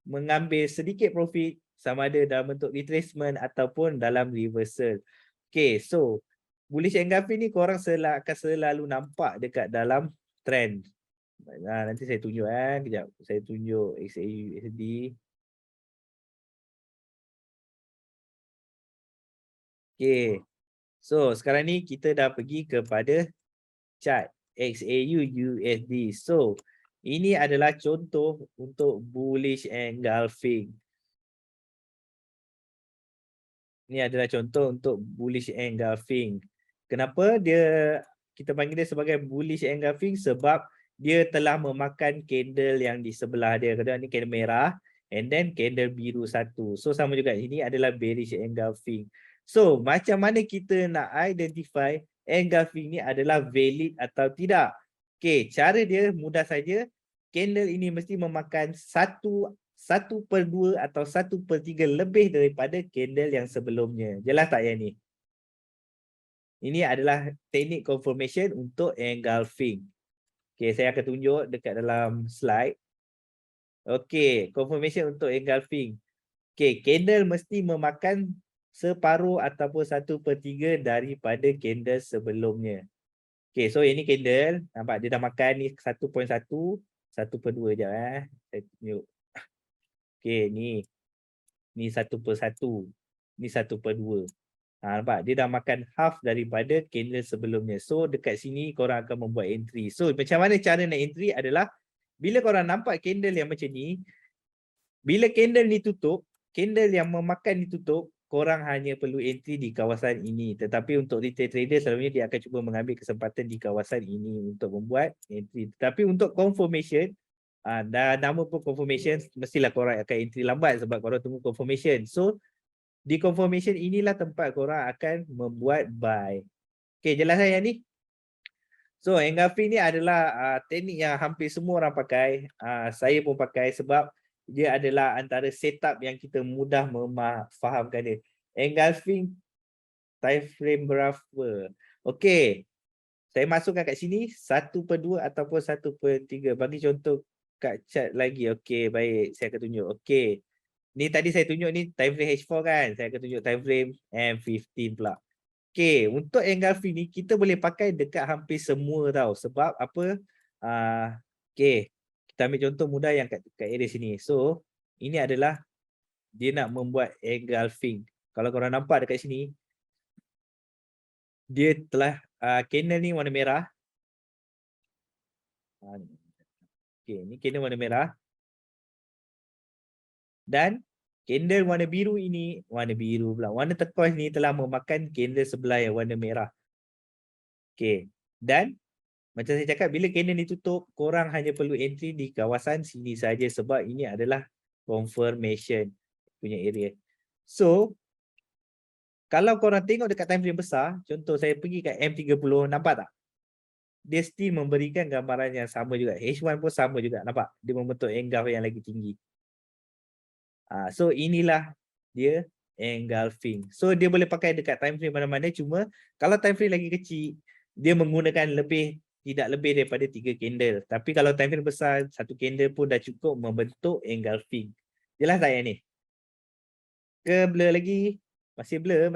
A: mengambil sedikit profit sama ada dalam bentuk retracement ataupun dalam reversal. Okay, so bullish engulfing ni korang akan selalu nampak dekat dalam trend. Nanti saya tunjuk kejap. Saya tunjuk XAU USD. Okay. So sekarang ni kita dah pergi kepada chart XAU USD. So ini adalah contoh untuk bullish engulfing. Ini adalah contoh untuk bullish engulfing. Kenapa kita panggil dia sebagai bullish engulfing? Sebab dia telah memakan candle yang di sebelah dia. Kadang ni candle merah and then candle biru satu. So sama juga, ini adalah bearish engulfing. So macam mana kita nak identify engulfing ni adalah valid atau tidak? Okay, cara dia mudah saja. Candle ini mesti memakan 1/2 atau 1/3 lebih daripada candle yang sebelumnya. Jelas tak yang ni? Ini adalah teknik confirmation untuk engulfing. Okay, saya akan tunjuk dekat dalam slide. Okay, confirmation untuk engulfing. Okay, candle mesti memakan separuh ataupun 1/3 daripada candle sebelumnya. Okay, so ini candle. Nampak dia dah makan ni 1.1, 1/2 je saya tunjuk. Okey, ni 1/1. Ni 1/2. Nampak? Dia dah makan half daripada candle sebelumnya. So dekat sini korang akan membuat entry. So macam mana cara nak entry adalah bila korang nampak candle yang macam ni, bila candle ni tutup, candle yang memakan ni tutup, korang hanya perlu entry di kawasan ini. Tetapi untuk retail trader selalunya dia akan cuba mengambil kesempatan di kawasan ini untuk membuat entry. Tetapi untuk confirmation, dah nama pun confirmation, mestilah korang akan entry lambat sebab korang tunggu confirmation. So di confirmation inilah tempat korang akan membuat buy. Okay, jelas yang ni? So engulfing ni adalah teknik yang hampir semua orang pakai. Saya pun pakai sebab dia adalah antara setup yang kita mudah memfahamkan dia. Engulfing time frame berapa? Okay, saya masukkan kat sini 1/2 ataupun 1/3. Bagi contoh kat chart lagi. Okay, baik. Saya akan tunjuk. Okay. Ni tadi saya tunjuk ni time frame H4 kan. Saya akan tunjuk time frame M15 pula. Okay, untuk engulfing ni kita boleh pakai dekat hampir semua tau. Sebab apa? Okay, kita ambil contoh mudah yang kat area sini. So, ini adalah dia nak membuat engulfing. Kalau korang nampak dekat sini, dia telah candle ni warna merah. Okay, ni candle warna merah. Dan candle warna biru ini, warna turquoise ni telah memakan candle sebelah yang warna merah. Okay. Dan macam saya cakap, bila candle ni tutup, korang hanya perlu entry di kawasan sini saja sebab ini adalah confirmation punya area. So, kalau korang tengok dekat time frame besar, contoh saya pergi kat M30, nampak tak? Dia still memberikan gambaran yang sama juga. H1 pun sama juga, nampak? Dia membentuk engulf yang lagi tinggi. So inilah dia engulfing. So dia boleh pakai dekat time frame mana-mana, cuma kalau time frame lagi kecil, dia menggunakan tidak lebih daripada 3 candle. Tapi kalau time frame besar, 1 candle pun dah cukup membentuk engulfing. Jelas tak yang ni? Ke blur lagi? Masih blur.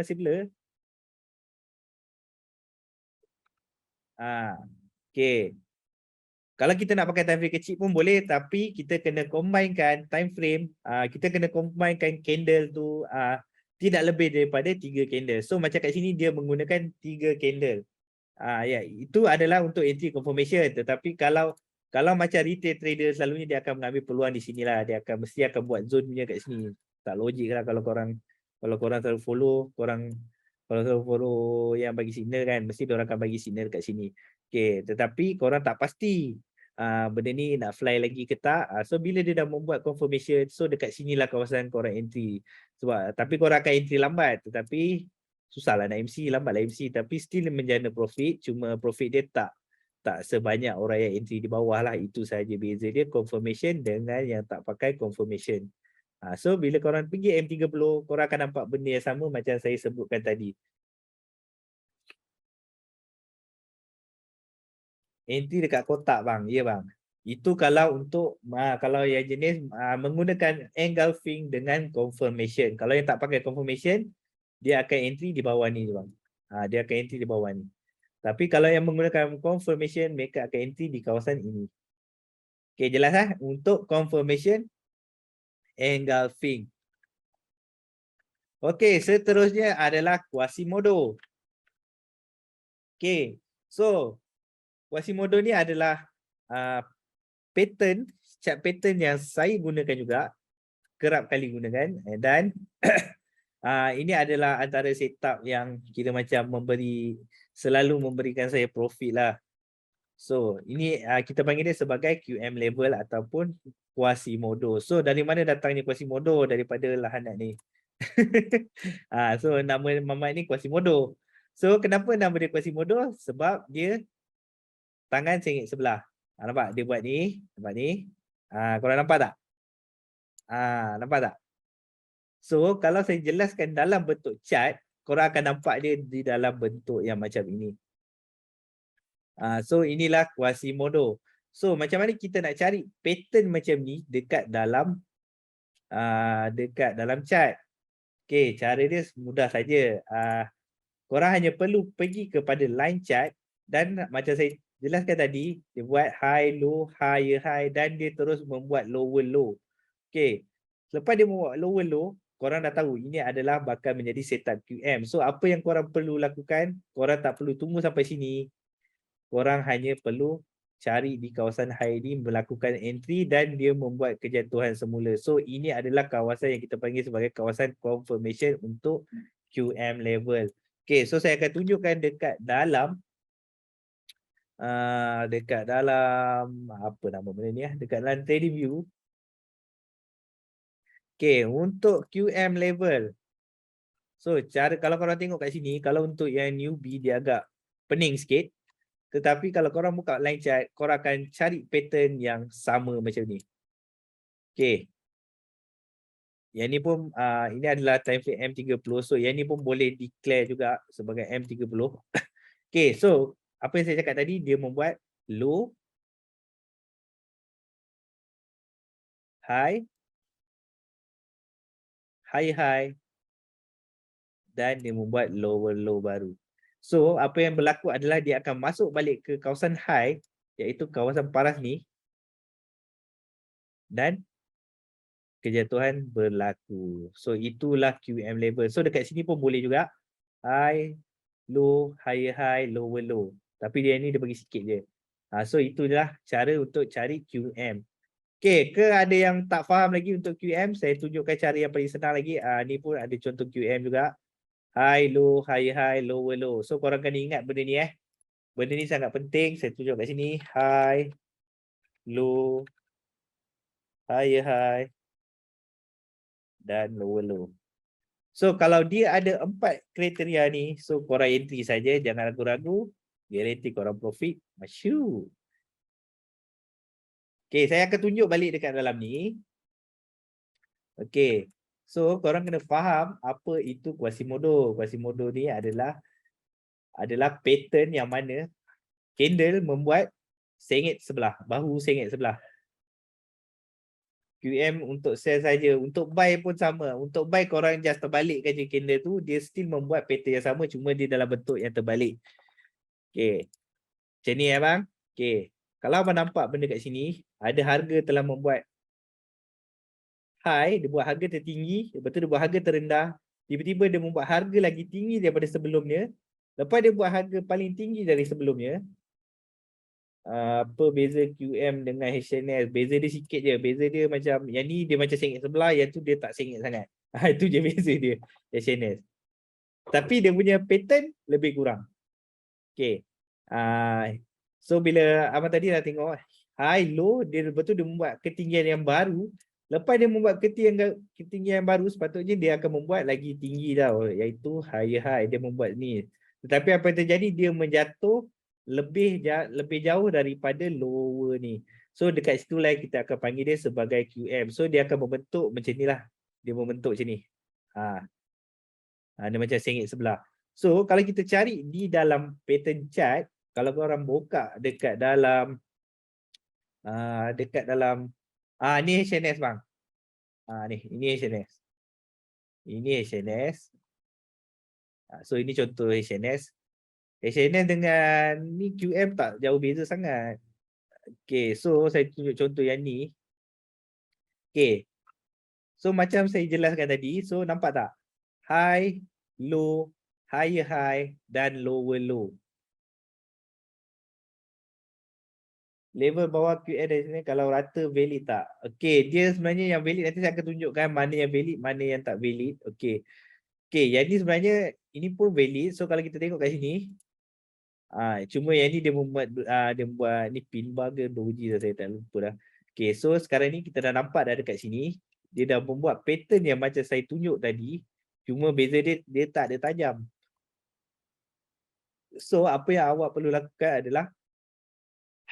A: Okay. Kalau kita nak pakai time frame kecil pun boleh, tapi kita kena combinekan time frame, kita kena combinekan candle tu tidak lebih daripada 3 candle. So macam kat sini dia menggunakan 3 candle. Ya, itu adalah untuk entry confirmation. Tetapi kalau macam retail trader, selalunya dia akan mengambil peluang di sinilah. Dia mesti akan buat zone punya kat sini. Tak logik lah kalau korang selalu follow, kalau selalu follow yang bagi signal kan, mesti dia orang akan bagi signal kat sini. Okay, tetapi korang tak pasti benda ni nak fly lagi ke tak. So bila dia dah membuat confirmation, so dekat sinilah kawasan korang entry. Tapi korang akan entry lambat, tetapi susahlah nak MC, lambatlah MC, tapi still menjana profit, cuma profit dia tak sebanyak orang yang entry di bawah lah. Itu saja beza dia confirmation dengan yang tak pakai confirmation. So bila korang pergi M30, korang akan nampak benda yang sama macam saya sebutkan tadi. Entry dekat kotak bang, ya bang. Itu kalau untuk kalau yang jenis menggunakan engulfing dengan confirmation. Kalau yang tak pakai confirmation, dia akan entry di bawah ni bang. Dia akan entry di bawah ni. Tapi kalau yang menggunakan confirmation, mereka akan entry di kawasan ini. Okay, jelas untuk confirmation engulfing. Okay, seterusnya adalah Quasimodo. Okay, so Quasimodo ni adalah chart pattern yang saya gunakan juga, kerap kali gunakan, dan ini adalah antara setup yang kira macam selalu memberikan saya profit lah. So ini kita panggil dia sebagai QM level ataupun Quasimodo. So dari mana datangnya Quasimodo? Daripada lahanat ni. So nama mamat ni Quasimodo. So kenapa nama dia Quasimodo? Sebab dia tangan sengit sebelah. Nampak dia buat ni, nampak ni. Korang nampak tak? Nampak tak? So kalau saya jelaskan dalam bentuk chart, korang akan nampak dia di dalam bentuk yang macam ini. So inilah Quasimodo. So macam mana kita nak cari pattern macam ni dekat dalam chart? Okay, cara dia mudah saja. Korang hanya perlu pergi kepada line chart dan macam saya jelaskan tadi, dia buat high, low, higher, high dan dia terus membuat lower, low. Okay. Selepas dia membuat lower, low, korang dah tahu ini adalah bakal menjadi setup QM. So, apa yang korang perlu lakukan? Korang tak perlu tunggu sampai sini. Korang hanya perlu cari di kawasan high ini, melakukan entry dan dia membuat kejatuhan semula. So, ini adalah kawasan yang kita panggil sebagai kawasan confirmation untuk QM level. Okay, so saya akan tunjukkan dekat dalam apa nama benda ni ya, dekat dalam trading view. Okay, untuk QM level. So, cara kalau korang tengok kat sini, kalau untuk yang newbie dia agak pening sikit. Tetapi kalau korang buka line chart, korang akan cari pattern yang sama macam ni. Okay. Yang ni pun, ini adalah time frame M30. So, yang ni pun boleh declare juga sebagai M30. Okay, so apa yang saya cakap tadi, dia membuat low, high, high, dan dia membuat lower low baru. So, apa yang berlaku adalah dia akan masuk balik ke kawasan high, iaitu kawasan paras ni. Dan kejatuhan berlaku. So, itulah QM level. So, dekat sini pun boleh juga. High, low, high, lower low. Tapi dia ni dia bagi sikit je. So, itulah cara untuk cari QM. Okay, ke ada yang tak faham lagi untuk QM? Saya tunjukkan cara yang paling senang lagi. Ni pun ada contoh QM juga. High, lower low. So, korang kena ingat benda ni Benda ni sangat penting. Saya tunjuk kat sini. High, low, high, dan lower low. So, kalau dia ada 4 kriteria ni, so korang entry saja, jangan ragu-ragu. Guarantee korang profit. Masyuk. Okay, saya akan tunjuk balik dekat dalam ni. Okay. So, korang kena faham apa itu Quasimodo. Quasimodo ni adalah pattern yang mana candle membuat sengit sebelah, bahu sengit sebelah. QM untuk sell saja, untuk buy pun sama. Untuk buy korang just terbalikkan je candle tu, dia still membuat pattern yang sama, cuma dia dalam bentuk yang terbalik. Okay. Macam ni bang. Okay. Kalau abang nampak benda kat sini, ada harga telah membuat high, dia buat harga tertinggi, lepas tu dia buat harga terendah, tiba-tiba dia membuat harga lagi tinggi daripada sebelumnya, lepas dia buat harga paling tinggi dari sebelumnya. Apa beza QM dengan HNS? Beza dia sikit je, beza dia macam, yang ni dia macam sengit sebelah, yang tu dia tak sengit sangat. Itu je beza dia, HNS. Tapi dia punya pattern lebih kurang. Okay. So bila abang tadi dah tengok high, low, dia betul dia membuat ketinggian yang baru. Lepas dia membuat ketinggian yang baru, sepatutnya dia akan membuat lagi tinggi tau, iaitu high. Dia membuat ni. Tetapi apa yang terjadi, dia menjatuh lebih jauh daripada lower ni. So dekat situlah kita akan panggil dia sebagai QM. So dia akan membentuk macam ni lah. Dia membentuk macam ni. Dia macam sengit sebelah. So kalau kita cari di dalam pattern chart, kalau korang buka dekat dalam ni HNS bang. Ini HNS. Ini HNS. So ini contoh HNS. HNS dengan ni QM tak jauh beza sangat. Okay, so saya tunjuk contoh yang ni. Okay. So macam saya jelaskan tadi, so nampak tak? High, low, high, dan lower low. Level bawah QM dari sini kalau rata valid tak? Okey, dia sebenarnya yang valid nanti saya akan tunjukkan mana yang valid, mana yang tak valid. Okey. Okey, yang ni sebenarnya ini pun valid. So kalau kita tengok kat sini, cuma yang ni dia membuat ni pin bar ke doji dah, saya tak lupa dah. Okey, so sekarang ni kita dah nampak dah dekat sini, dia dah membuat pattern yang macam saya tunjuk tadi, cuma beza dia tak ada tajam. So apa yang awak perlu lakukan adalah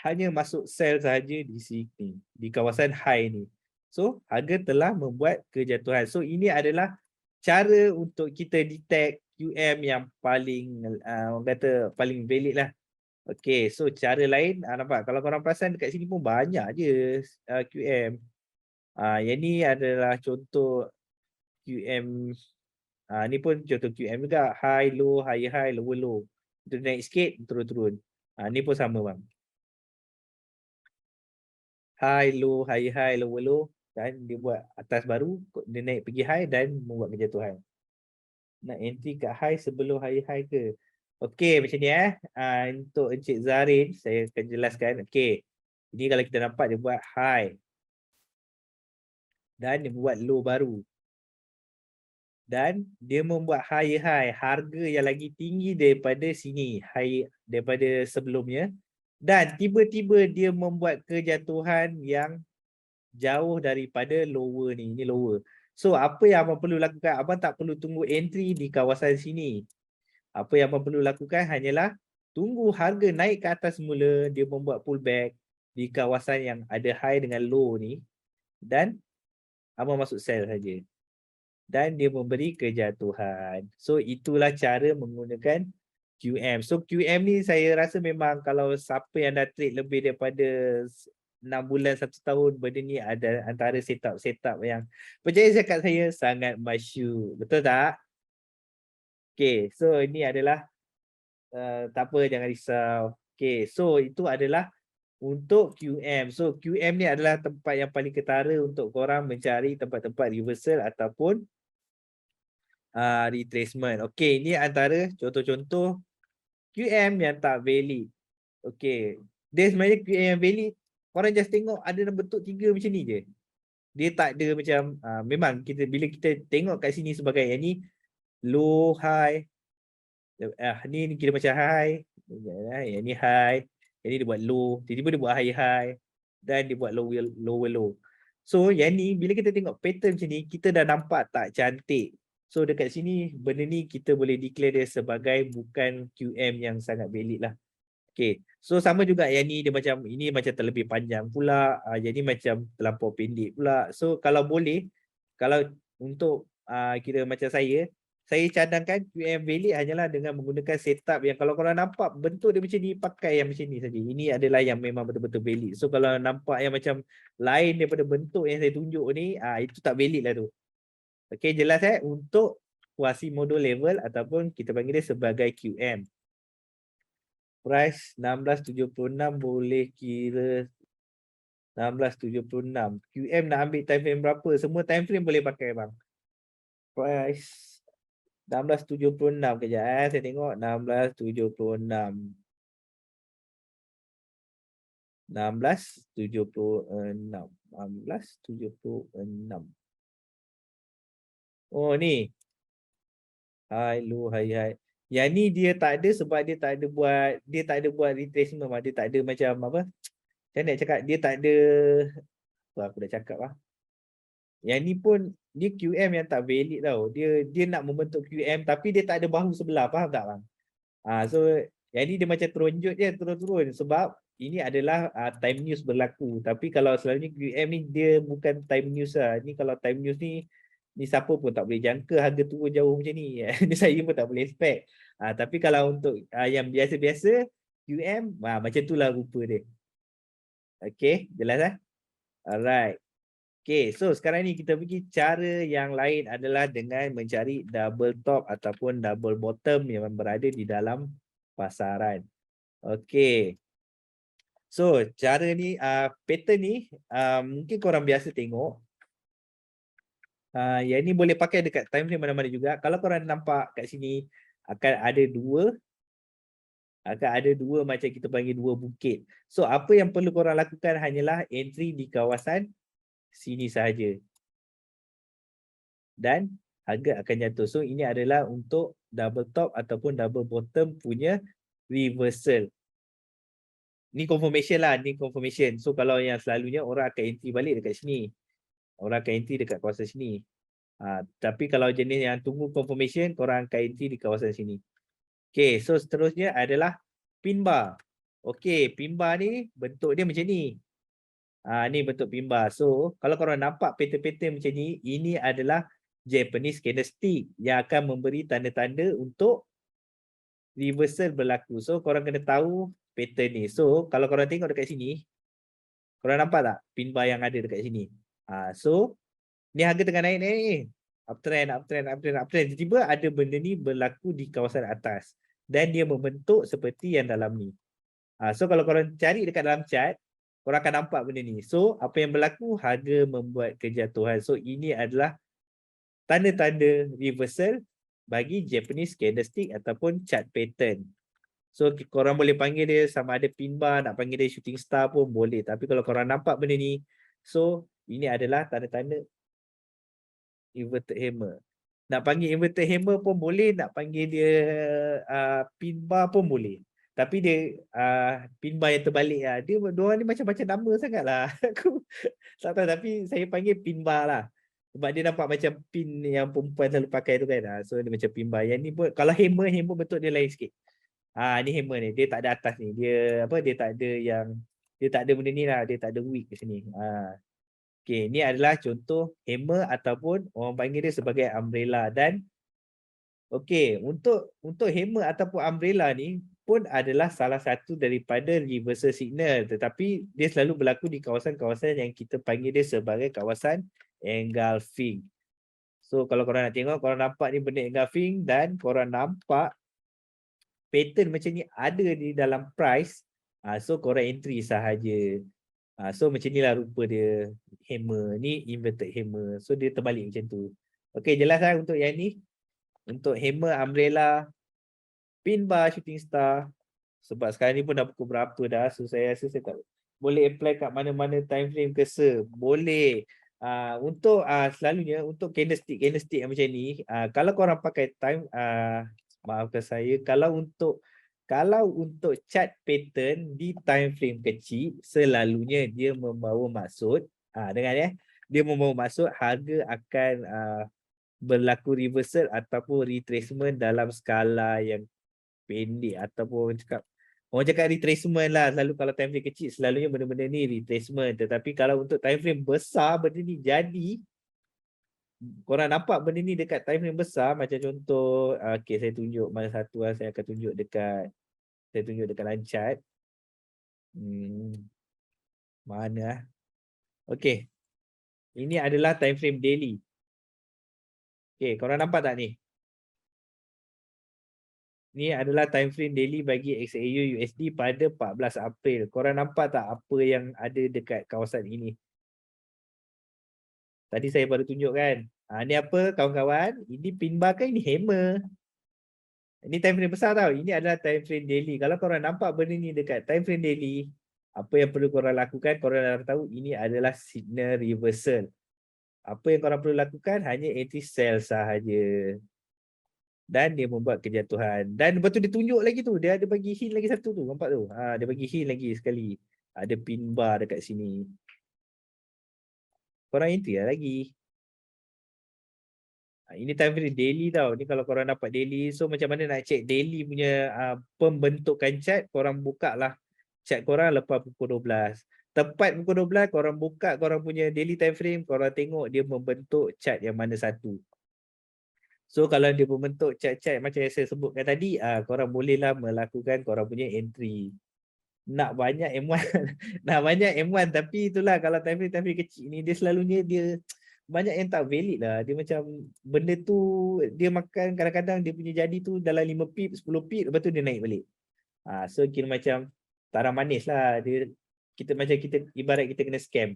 A: hanya masuk sell saja di sini, di kawasan high ni. So, harga telah membuat kejatuhan. So, ini adalah cara untuk kita detect QM yang paling orang kata paling valid lah. Okay, so cara lain, nampak kalau korang perasan dekat sini pun banyak je QM. Yang ni adalah contoh QM. Ni pun contoh QM juga. High, low, high, lower, low. Itu naik sikit, turun-turun. Ni pun sama bang. high, low, high, high, low, low. Dan dia buat atas baru, dia naik pergi high dan membuat kejatuhan. Nak entry kat high sebelum high high ke? Okey, macam ni untuk Encik Zarin, saya akan jelaskan. Okey. Ini kalau kita nampak dia buat high. Dan dia buat low baru. Dan dia membuat high high. Harga yang lagi tinggi daripada sini. High daripada sebelumnya. Dan tiba-tiba dia membuat kejatuhan yang jauh daripada lower ni. Ini lower. So, apa yang abang perlu lakukan? Abang tak perlu tunggu entry di kawasan sini. Apa yang abang perlu lakukan hanyalah tunggu harga naik ke atas semula, dia membuat pullback di kawasan yang ada high dengan low ni dan abang masuk sell saja. Dan dia memberi kejatuhan. So itulah cara menggunakan QM. So QM ni saya rasa memang kalau siapa yang dah trade lebih daripada 6 bulan, 1 tahun, benda ni ada antara setup yang percaya cakap saya sangat masyhur. Betul tak? Okay, so ini adalah tak apa, jangan risau. Okay, so itu adalah untuk QM. So QM ni adalah tempat yang paling ketara untuk korang mencari tempat-tempat reversal ataupun retracement. Okay, ini antara contoh-contoh QM yang tak valid. Okay, dia sebenarnya QM yang valid, korang just tengok ada bentuk 3 macam ni je. Dia tak ada macam, memang kita bila kita tengok kat sini sebagai yang ni low, high, ni kira macam high, yang ni high, yang ni dia buat low, tiba-tiba dia buat high dan dia buat low. So yang ni bila kita tengok pattern macam ni, kita dah nampak tak cantik. So dekat sini benda ni kita boleh declare dia sebagai bukan QM yang sangat valid lah. Okay, so sama juga yang ni dia macam, ini macam terlebih panjang pula, jadi macam terlampau pendek pula. So kalau boleh, kalau untuk kira macam saya cadangkan QM valid hanyalah dengan menggunakan setup yang kalau korang nampak bentuk dia macam ni, pakai yang macam ni saja. Ini adalah yang memang betul-betul valid. So kalau nampak yang macam lain daripada bentuk yang saya tunjuk ni, itu tak valid lah tu. Okay, jelas untuk Quasimodo level ataupun kita panggil dia sebagai QM. Price 1676 boleh kira 1676. QM nak ambil time frame berapa? Semua time frame boleh pakai bang. Price 1676 kejap saya tengok 1676. 1676. Oh ni. Hai lu hai. Yang ni dia tak ada sebab dia tak ada buat retracement, dia tak ada macam apa? Saya nak cakap dia tak ada apa aku dah cakap lah. Yang ni pun dia QM yang tak valid tau. Dia nak membentuk QM tapi dia tak ada bahu sebelah, faham tak bang? So yang ni dia macam teronjot je, turun-turun sebab ini adalah time news berlaku. Tapi kalau selalunya QM ni dia bukan time news lah. Ni kalau time news ni siapa pun tak boleh jangka harga turun jauh macam ni. Saya pun tak boleh expect. Tapi kalau untuk yang biasa-biasa QM, macam tu lah rupa dia. Okay, jelas Alright. Okay, so sekarang ni kita pergi cara yang lain adalah dengan mencari double top ataupun double bottom yang berada di dalam pasaran. Okay. So, cara ni, pattern ni, mungkin korang biasa tengok. Yang ni boleh pakai dekat time frame mana-mana juga. Kalau korang nampak kat sini, akan ada dua macam kita panggil dua bukit. So, apa yang perlu korang lakukan hanyalah entry di kawasan sini sahaja. Dan harga akan jatuh. So ini adalah untuk double top ataupun double bottom punya reversal. Ni confirmation lah, ni confirmation. So kalau yang selalunya orang akan entry balik dekat sini. Orang akan entry dekat kawasan sini. Tapi kalau jenis yang tunggu confirmation, korang akan entry di kawasan sini. Okay, so seterusnya adalah pin bar. Okay, pin bar ni bentuk dia macam ni. Ni bentuk pin bar. So kalau korang nampak pattern-pattern macam ni, ini adalah Japanese candlestick yang akan memberi tanda-tanda untuk reversal berlaku. So korang kena tahu pattern ni. So kalau korang tengok dekat sini, korang nampak tak pin bar yang ada dekat sini? So ni harga tengah naik ni. Uptrend. Tiba-tiba ada benda ni berlaku di kawasan atas dan dia membentuk seperti yang dalam ni. So kalau korang cari dekat dalam chart, korang akan nampak benda ni. So, apa yang berlaku? Harga membuat kejatuhan. So, ini adalah tanda-tanda reversal bagi Japanese candlestick ataupun chart pattern. So, korang boleh panggil dia sama ada pin bar, nak panggil dia shooting star pun boleh. Tapi kalau korang nampak benda ni, so, ini adalah tanda-tanda inverted hammer. Nak panggil inverted hammer pun boleh, nak panggil dia pin bar pun boleh. Tapi dia pin bar yang terbalik lah. Dia dua ni macam-macam nama sangat lah. Aku tak tahu, tapi saya panggil pin bar lah. Sebab dia nampak macam pin yang perempuan selalu pakai tu kan. So dia macam pin bar. Yang ni pun, kalau hammer bentuk dia lain sikit. Ni hammer ni. Dia tak ada atas ni. Dia tak ada yang, dia tak ada benda ni lah. Dia tak ada wick kat sini. Okay, ni adalah contoh hammer ataupun orang panggil dia sebagai umbrella. Dan okay, untuk hammer ataupun umbrella ni pun adalah salah satu daripada reversal signal, tetapi dia selalu berlaku di kawasan-kawasan yang kita panggil dia sebagai kawasan engulfing. So kalau korang nak tengok, korang nampak ni benda engulfing dan korang nampak pattern macam ni ada di dalam price, so korang entry sahaja. So macam ni lah rupa dia hammer. Ni inverted hammer. So dia terbalik macam tu. Okay, jelas lah untuk yang ni. Untuk hammer, umbrella, pin bar, shooting star. Sebab sekarang ni pun dah pukul berapa dah. So saya rasa saya tak boleh apply kat mana-mana time frame ke se. Boleh. Untuk selalunya untuk candlestick yang macam ni, kalau korang pakai time, maafkan saya, kalau untuk chart pattern di time frame kecil, selalunya dia membawa maksud, dengar ya, dia membawa maksud harga akan berlaku reversal ataupun retracement dalam skala yang pendek, ataupun orang cakap retracement lah. Selalu kalau time frame kecil, selalunya benda-benda ni retracement. Tetapi kalau untuk time frame besar, benda ni jadi, korang nampak benda ni dekat time frame besar, macam contoh, okay, saya tunjuk mana satu lah, saya akan tunjuk dekat dalam chart. Mana lah. Okay. Ini adalah time frame daily. Okay, korang nampak tak ni? Ni adalah time frame daily bagi XAU USD pada 14 April. Korang nampak tak apa yang ada dekat kawasan ini? Tadi saya baru tunjuk kan. Ni apa kawan-kawan? Ini pin bar kan, ini hammer. Ini time frame besar tau. Ini adalah time frame daily. Kalau korang nampak benda ni dekat time frame daily, apa yang perlu korang lakukan? Korang dah tahu ini adalah signal reversal. Apa yang korang perlu lakukan? Hanya entry sell sahaja. Dan dia membuat kejatuhan. Dan lepas tu dia tunjuk lagi tu. Dia ada bagi hint lagi satu tu. Nampak tu? Dia bagi hint lagi sekali. Ada pin bar dekat sini. Korang entry lah lagi. Ini time frame daily tau. Ni kalau korang dapat daily. So macam mana nak check daily punya pembentukan chart. Korang buka lah chart korang lepas pukul 12. Tepat pukul 12 korang buka korang punya daily time frame. Korang tengok dia membentuk chart yang mana satu. So kalau dia membentuk chart-chart macam yang saya sebutkan tadi, korang bolehlah melakukan korang punya entry. Nak banyak M1 nak banyak M1, tapi itulah kalau time frame kecil ni dia selalunya dia banyak yang tak valid lah. Dia macam benda tu dia makan kadang-kadang dia punya jadi tu dalam 5 pip, 10 pip, lepas tu dia naik balik. So kira macam tarang manis lah. Kita ibarat kita kena scam.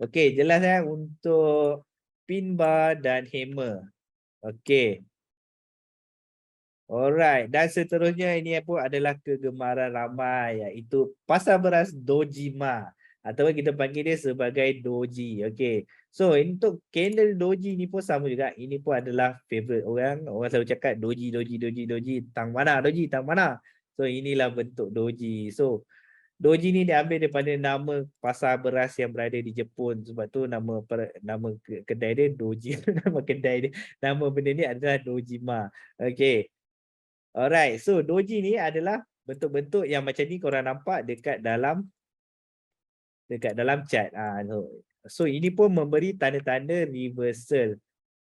A: Okay, jelas untuk pin bar dan hammer. Okay. Alright, dan seterusnya ini pun adalah kegemaran ramai, iaitu pasar beras Dojima, atau kita panggil dia sebagai Doji. Okay, so untuk candle Doji ni pun sama juga. Ini pun adalah favorite orang. Orang selalu cakap Doji, tang mana Doji, tang mana. So inilah bentuk Doji. So Doji ni diambil daripada nama pasar beras yang berada di Jepun. Sebab tu nama kedai dia Doji. Nama benda ni adalah Dojima. Okay. Alright, so doji ni adalah bentuk-bentuk yang macam ni korang nampak dekat dalam chart. So ini pun memberi tanda-tanda reversal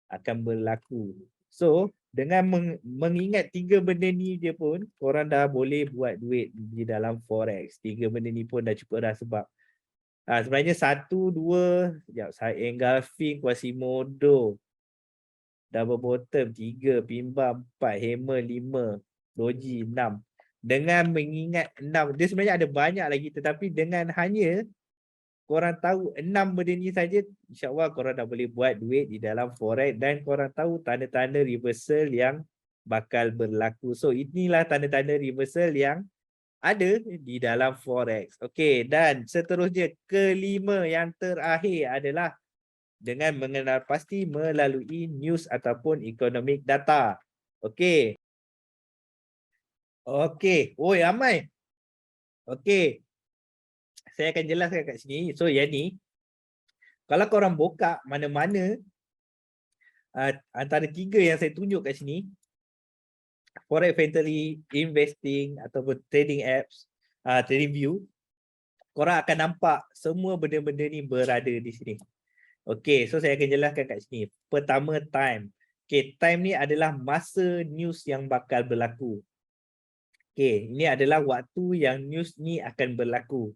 A: akan berlaku. So dengan mengingat 3 benda ni je pun korang dah boleh buat duit di dalam forex. 3 benda ni pun dah cukup dah, sebab sebenarnya 1, 2, saya engulfing, Quasimodo, double bottom 3, pin bar 4, hammer 5, doji 6. dengan mengingat 6, dia sebenarnya ada banyak lagi, tetapi dengan hanya korang tahu 6 benda ni saja, insyaAllah korang dah boleh buat duit di dalam forex dan korang tahu tanda-tanda reversal yang bakal berlaku. So inilah tanda-tanda reversal yang ada di dalam forex. Okey, dan seterusnya kelima yang terakhir adalah dengan mengenal pasti melalui news ataupun economic data. Okey. Okey. Oi, Amai. Okey. Saya akan jelaskan kat sini. So yang ni, kalau korang buka mana-mana antara 3 yang saya tunjuk kat sini, Forex Factory, Investing ataupun trading apps, trading view, korang akan nampak semua benda-benda ni berada di sini. Okey, so saya akan jelaskan kat sini. Pertama, time. Okey, time ni adalah masa news yang bakal berlaku. Okey, ini adalah waktu yang news ni akan berlaku.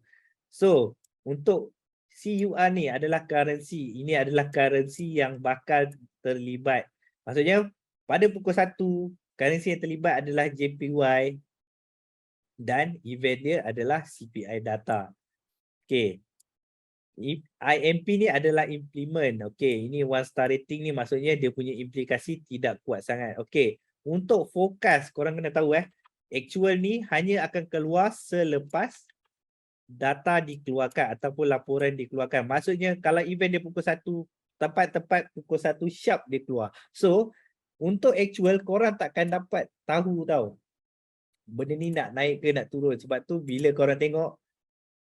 A: So, untuk CUR ni adalah currency. Ini adalah currency yang bakal terlibat. Maksudnya, pada pukul 1, currency yang terlibat adalah JPY dan event dia adalah CPI data. Okey. IMP ni adalah implement. Okey, ini one star rating ni maksudnya dia punya implikasi tidak kuat sangat. Okey, untuk fokus korang kena tahu actual ni hanya akan keluar selepas data dikeluarkan ataupun laporan dikeluarkan. Maksudnya kalau event dia pukul 1, tepat-tepat pukul 1 sharp dia keluar. So, untuk actual korang takkan dapat tahu tau benda ni nak naik ke nak turun. Sebab tu bila korang tengok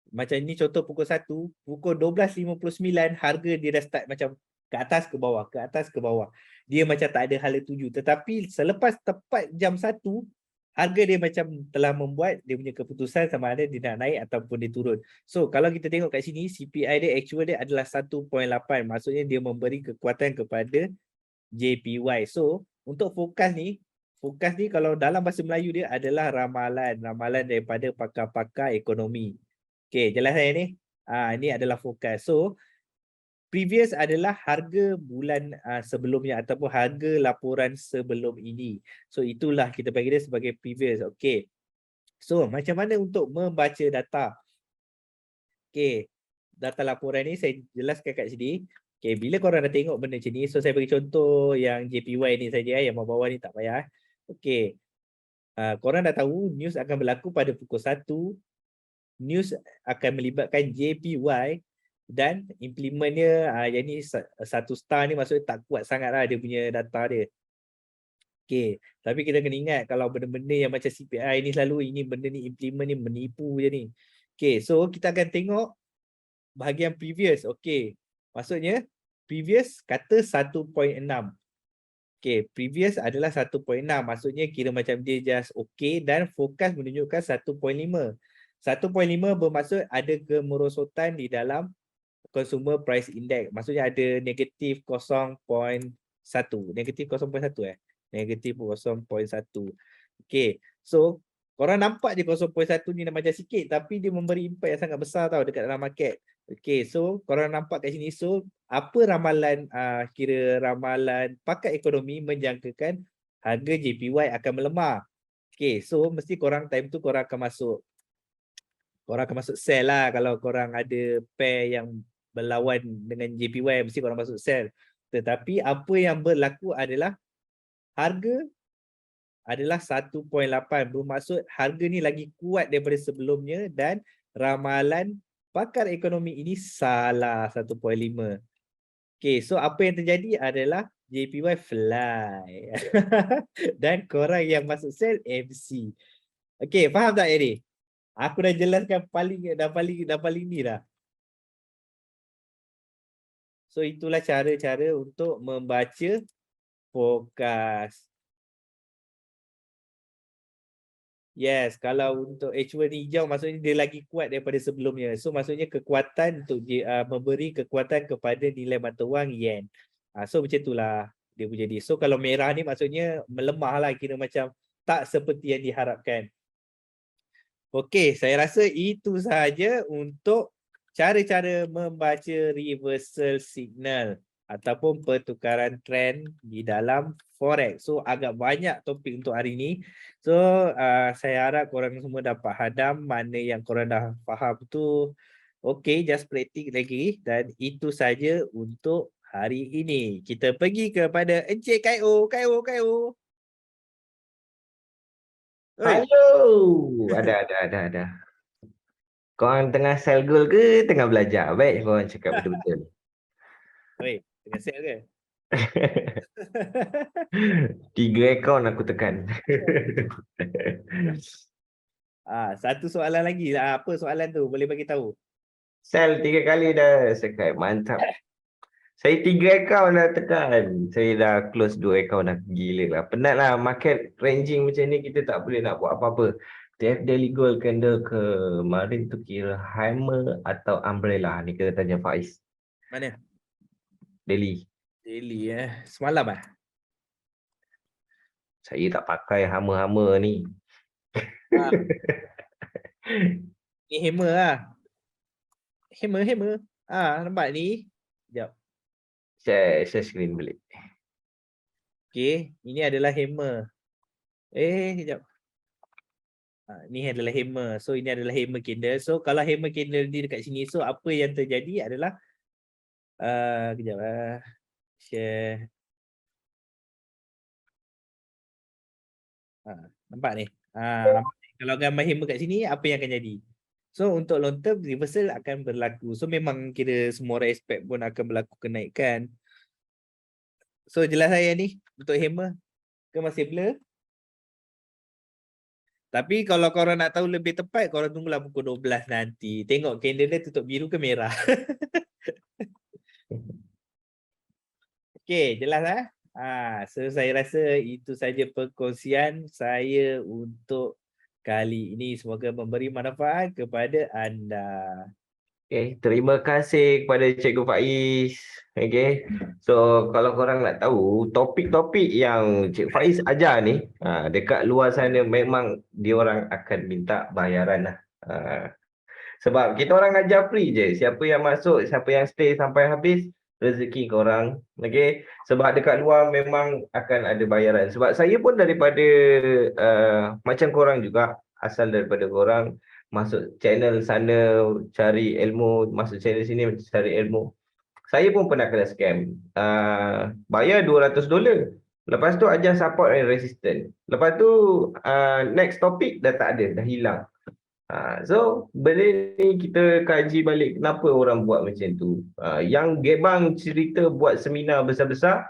A: macam ni contoh pukul 1, pukul 12.59 harga dia dah start macam ke atas ke bawah, ke atas ke bawah. Dia macam tak ada hala tuju. Tetapi selepas tepat jam 1, harga dia macam telah membuat dia punya keputusan sama ada dia nak naik ataupun dia turun. So kalau kita tengok kat sini, CPI dia actual dia adalah 1.8. Maksudnya dia memberi kekuatan kepada JPY. So untuk fokus ni kalau dalam bahasa Melayu dia adalah ramalan. Ramalan daripada pakar-pakar ekonomi. Okey, jelas saya ni. Ini adalah fokus. So, previous adalah harga bulan sebelumnya ataupun harga laporan sebelum ini. So, itulah kita bagi dia sebagai previous. Okey. So, macam mana untuk membaca data? Okey, data laporan ni saya jelaskan kat sini. Okey, bila korang dah tengok benda macam ni, so saya bagi contoh yang JPY ni saja, yang bawah ni tak payah. Okey. Korang dah tahu news akan berlaku pada pukul 1. News akan melibatkan JPY dan implement dia yang ni 1 star ni maksudnya tak kuat sangat lah dia punya data dia. Okay, tapi kita kena ingat kalau benda-benda yang macam CPI ni selalu ini benda ni implement ni menipu je ni. Okay, so kita akan tengok bahagian previous. Okay, maksudnya previous kata 1.6. Okay, previous adalah 1.6. Maksudnya kira macam dia just okay dan fokus menunjukkan 1.5. 1.5 bermaksud ada kemerosotan di dalam consumer price index. Maksudnya ada negatif 0.1. Negatif 0.1 Negatif 0.1. Okay. So, korang nampak je 0.1 ni macam sikit tapi dia memberi impact yang sangat besar tau dekat dalam market. Okay. So, korang nampak kat sini. So, apa ramalan, kira ramalan pakar ekonomi menjangkakan harga JPY akan melemah. Okay. So, mesti korang time tu korang akan masuk sell lah. Kalau korang ada pair yang berlawan dengan JPY, mesti korang masuk sell. Tetapi apa yang berlaku adalah harga adalah 1.8. Bermaksud harga ni lagi kuat daripada sebelumnya dan ramalan pakar ekonomi ini salah 1.5. Okay, so apa yang terjadi adalah JPY fly. Dan korang yang masuk sell MC. Okay, faham tak Eddie? Aku dah jelaskan paling ni dah. So itulah cara-cara untuk membaca forecast. Yes, kalau untuk H1 hijau maksudnya dia lagi kuat daripada sebelumnya. So maksudnya kekuatan untuk dia, memberi kekuatan kepada nilai mata wang yen. So macam itulah dia boleh jadi. So kalau merah ni maksudnya melemah lah, kira macam tak seperti yang diharapkan. Okey, saya rasa itu sahaja untuk cara-cara membaca reversal signal. ataupun pertukaran trend di dalam forex. So agak banyak topik untuk hari ni. So saya harap korang semua dapat hadam mana yang korang dah faham tu. Okay, just praktik lagi dan itu saja untuk hari ini. Kita pergi kepada Encik Kaio. Kaio. Oi.
B: Halo, ada. Korang tengah sell gold ke tengah belajar? Baik, korang cakap betul-betul.
A: Oi, tengah sale ke?
B: 3 akaun aku tekan.
A: Satu soalan lagi. Apa soalan tu? Boleh bagi tahu?
B: Sell 3 kali dah, Sekai. Mantap. Saya 3 akaun dah tekan. Saya dah close 2 akaun dah. Gila lah. Penat lah. Market ranging macam ni kita tak boleh nak buat apa-apa. TF Daily Gold candle kemarin tu kira hammer atau umbrella. Ni kita tanya Faiz.
A: Mana?
B: Daily.
A: Daily Semalam
B: Saya tak pakai hammer-hammer ni.
A: Ni hammer lah. Hammer. Nampak ni. Sekejap.
B: Share screen balik.
A: Okay. Ini adalah hammer. Sekejap. Ni adalah hammer. So ini adalah hammer candle. So kalau hammer candle ni dekat sini. So apa yang terjadi adalah. Sekejap share. Nampak ni. Nampak ni. Kalau gambar hammer kat sini. Apa yang akan jadi? So untuk long term reversal akan berlaku. So memang kira semua orang expect pun akan berlaku kenaikan. So jelas saya ni untuk hammer ke masih blur? Tapi kalau korang nak tahu lebih tepat, korang tunggulah pukul 12 nanti. Tengok candle dia tutup biru ke merah. Okay, jelas so saya rasa itu saja perkongsian saya untuk kali ini. Semoga memberi manfaat kepada anda.
B: Okay, terima kasih kepada Cikgu Faiz. Okay, so kalau korang nak tahu topik-topik yang Cik Faiz ajar ni, dekat luar sana memang diorang akan minta bayaran lah. Sebab kita orang ajar free je. Siapa yang masuk, siapa yang stay sampai habis, rezeki korang. Okay, sebab dekat luar memang akan ada bayaran. Sebab saya pun daripada macam korang juga, asal daripada korang. Masuk channel sana cari ilmu, masuk channel sini cari ilmu. Saya pun pernah kena scam. Bayar $200. Lepas tu ajar support and resistance. Lepas tu next topic dah tak ada, dah hilang. So benda ni kita kaji balik kenapa orang buat macam tu. Yang Gebang cerita buat seminar besar-besar,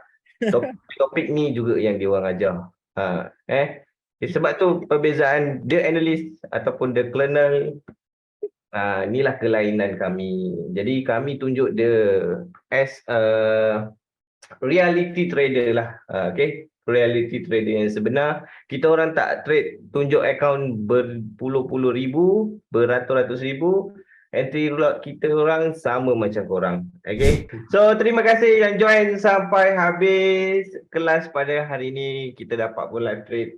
B: topik ni juga yang dia orang ajar. Sebab tu perbezaan the analyst ataupun the kernel, inilah kelainan kami. Jadi kami tunjuk dia as a reality trader lah. Okay, reality trader yang sebenar. Kita orang tak trade tunjuk akaun berpuluh-puluh ribu, beratus-ratus ribu. Entry lot kita orang sama macam korang. Okay, so terima kasih yang join sampai habis kelas pada hari ini. Kita dapat pun live trade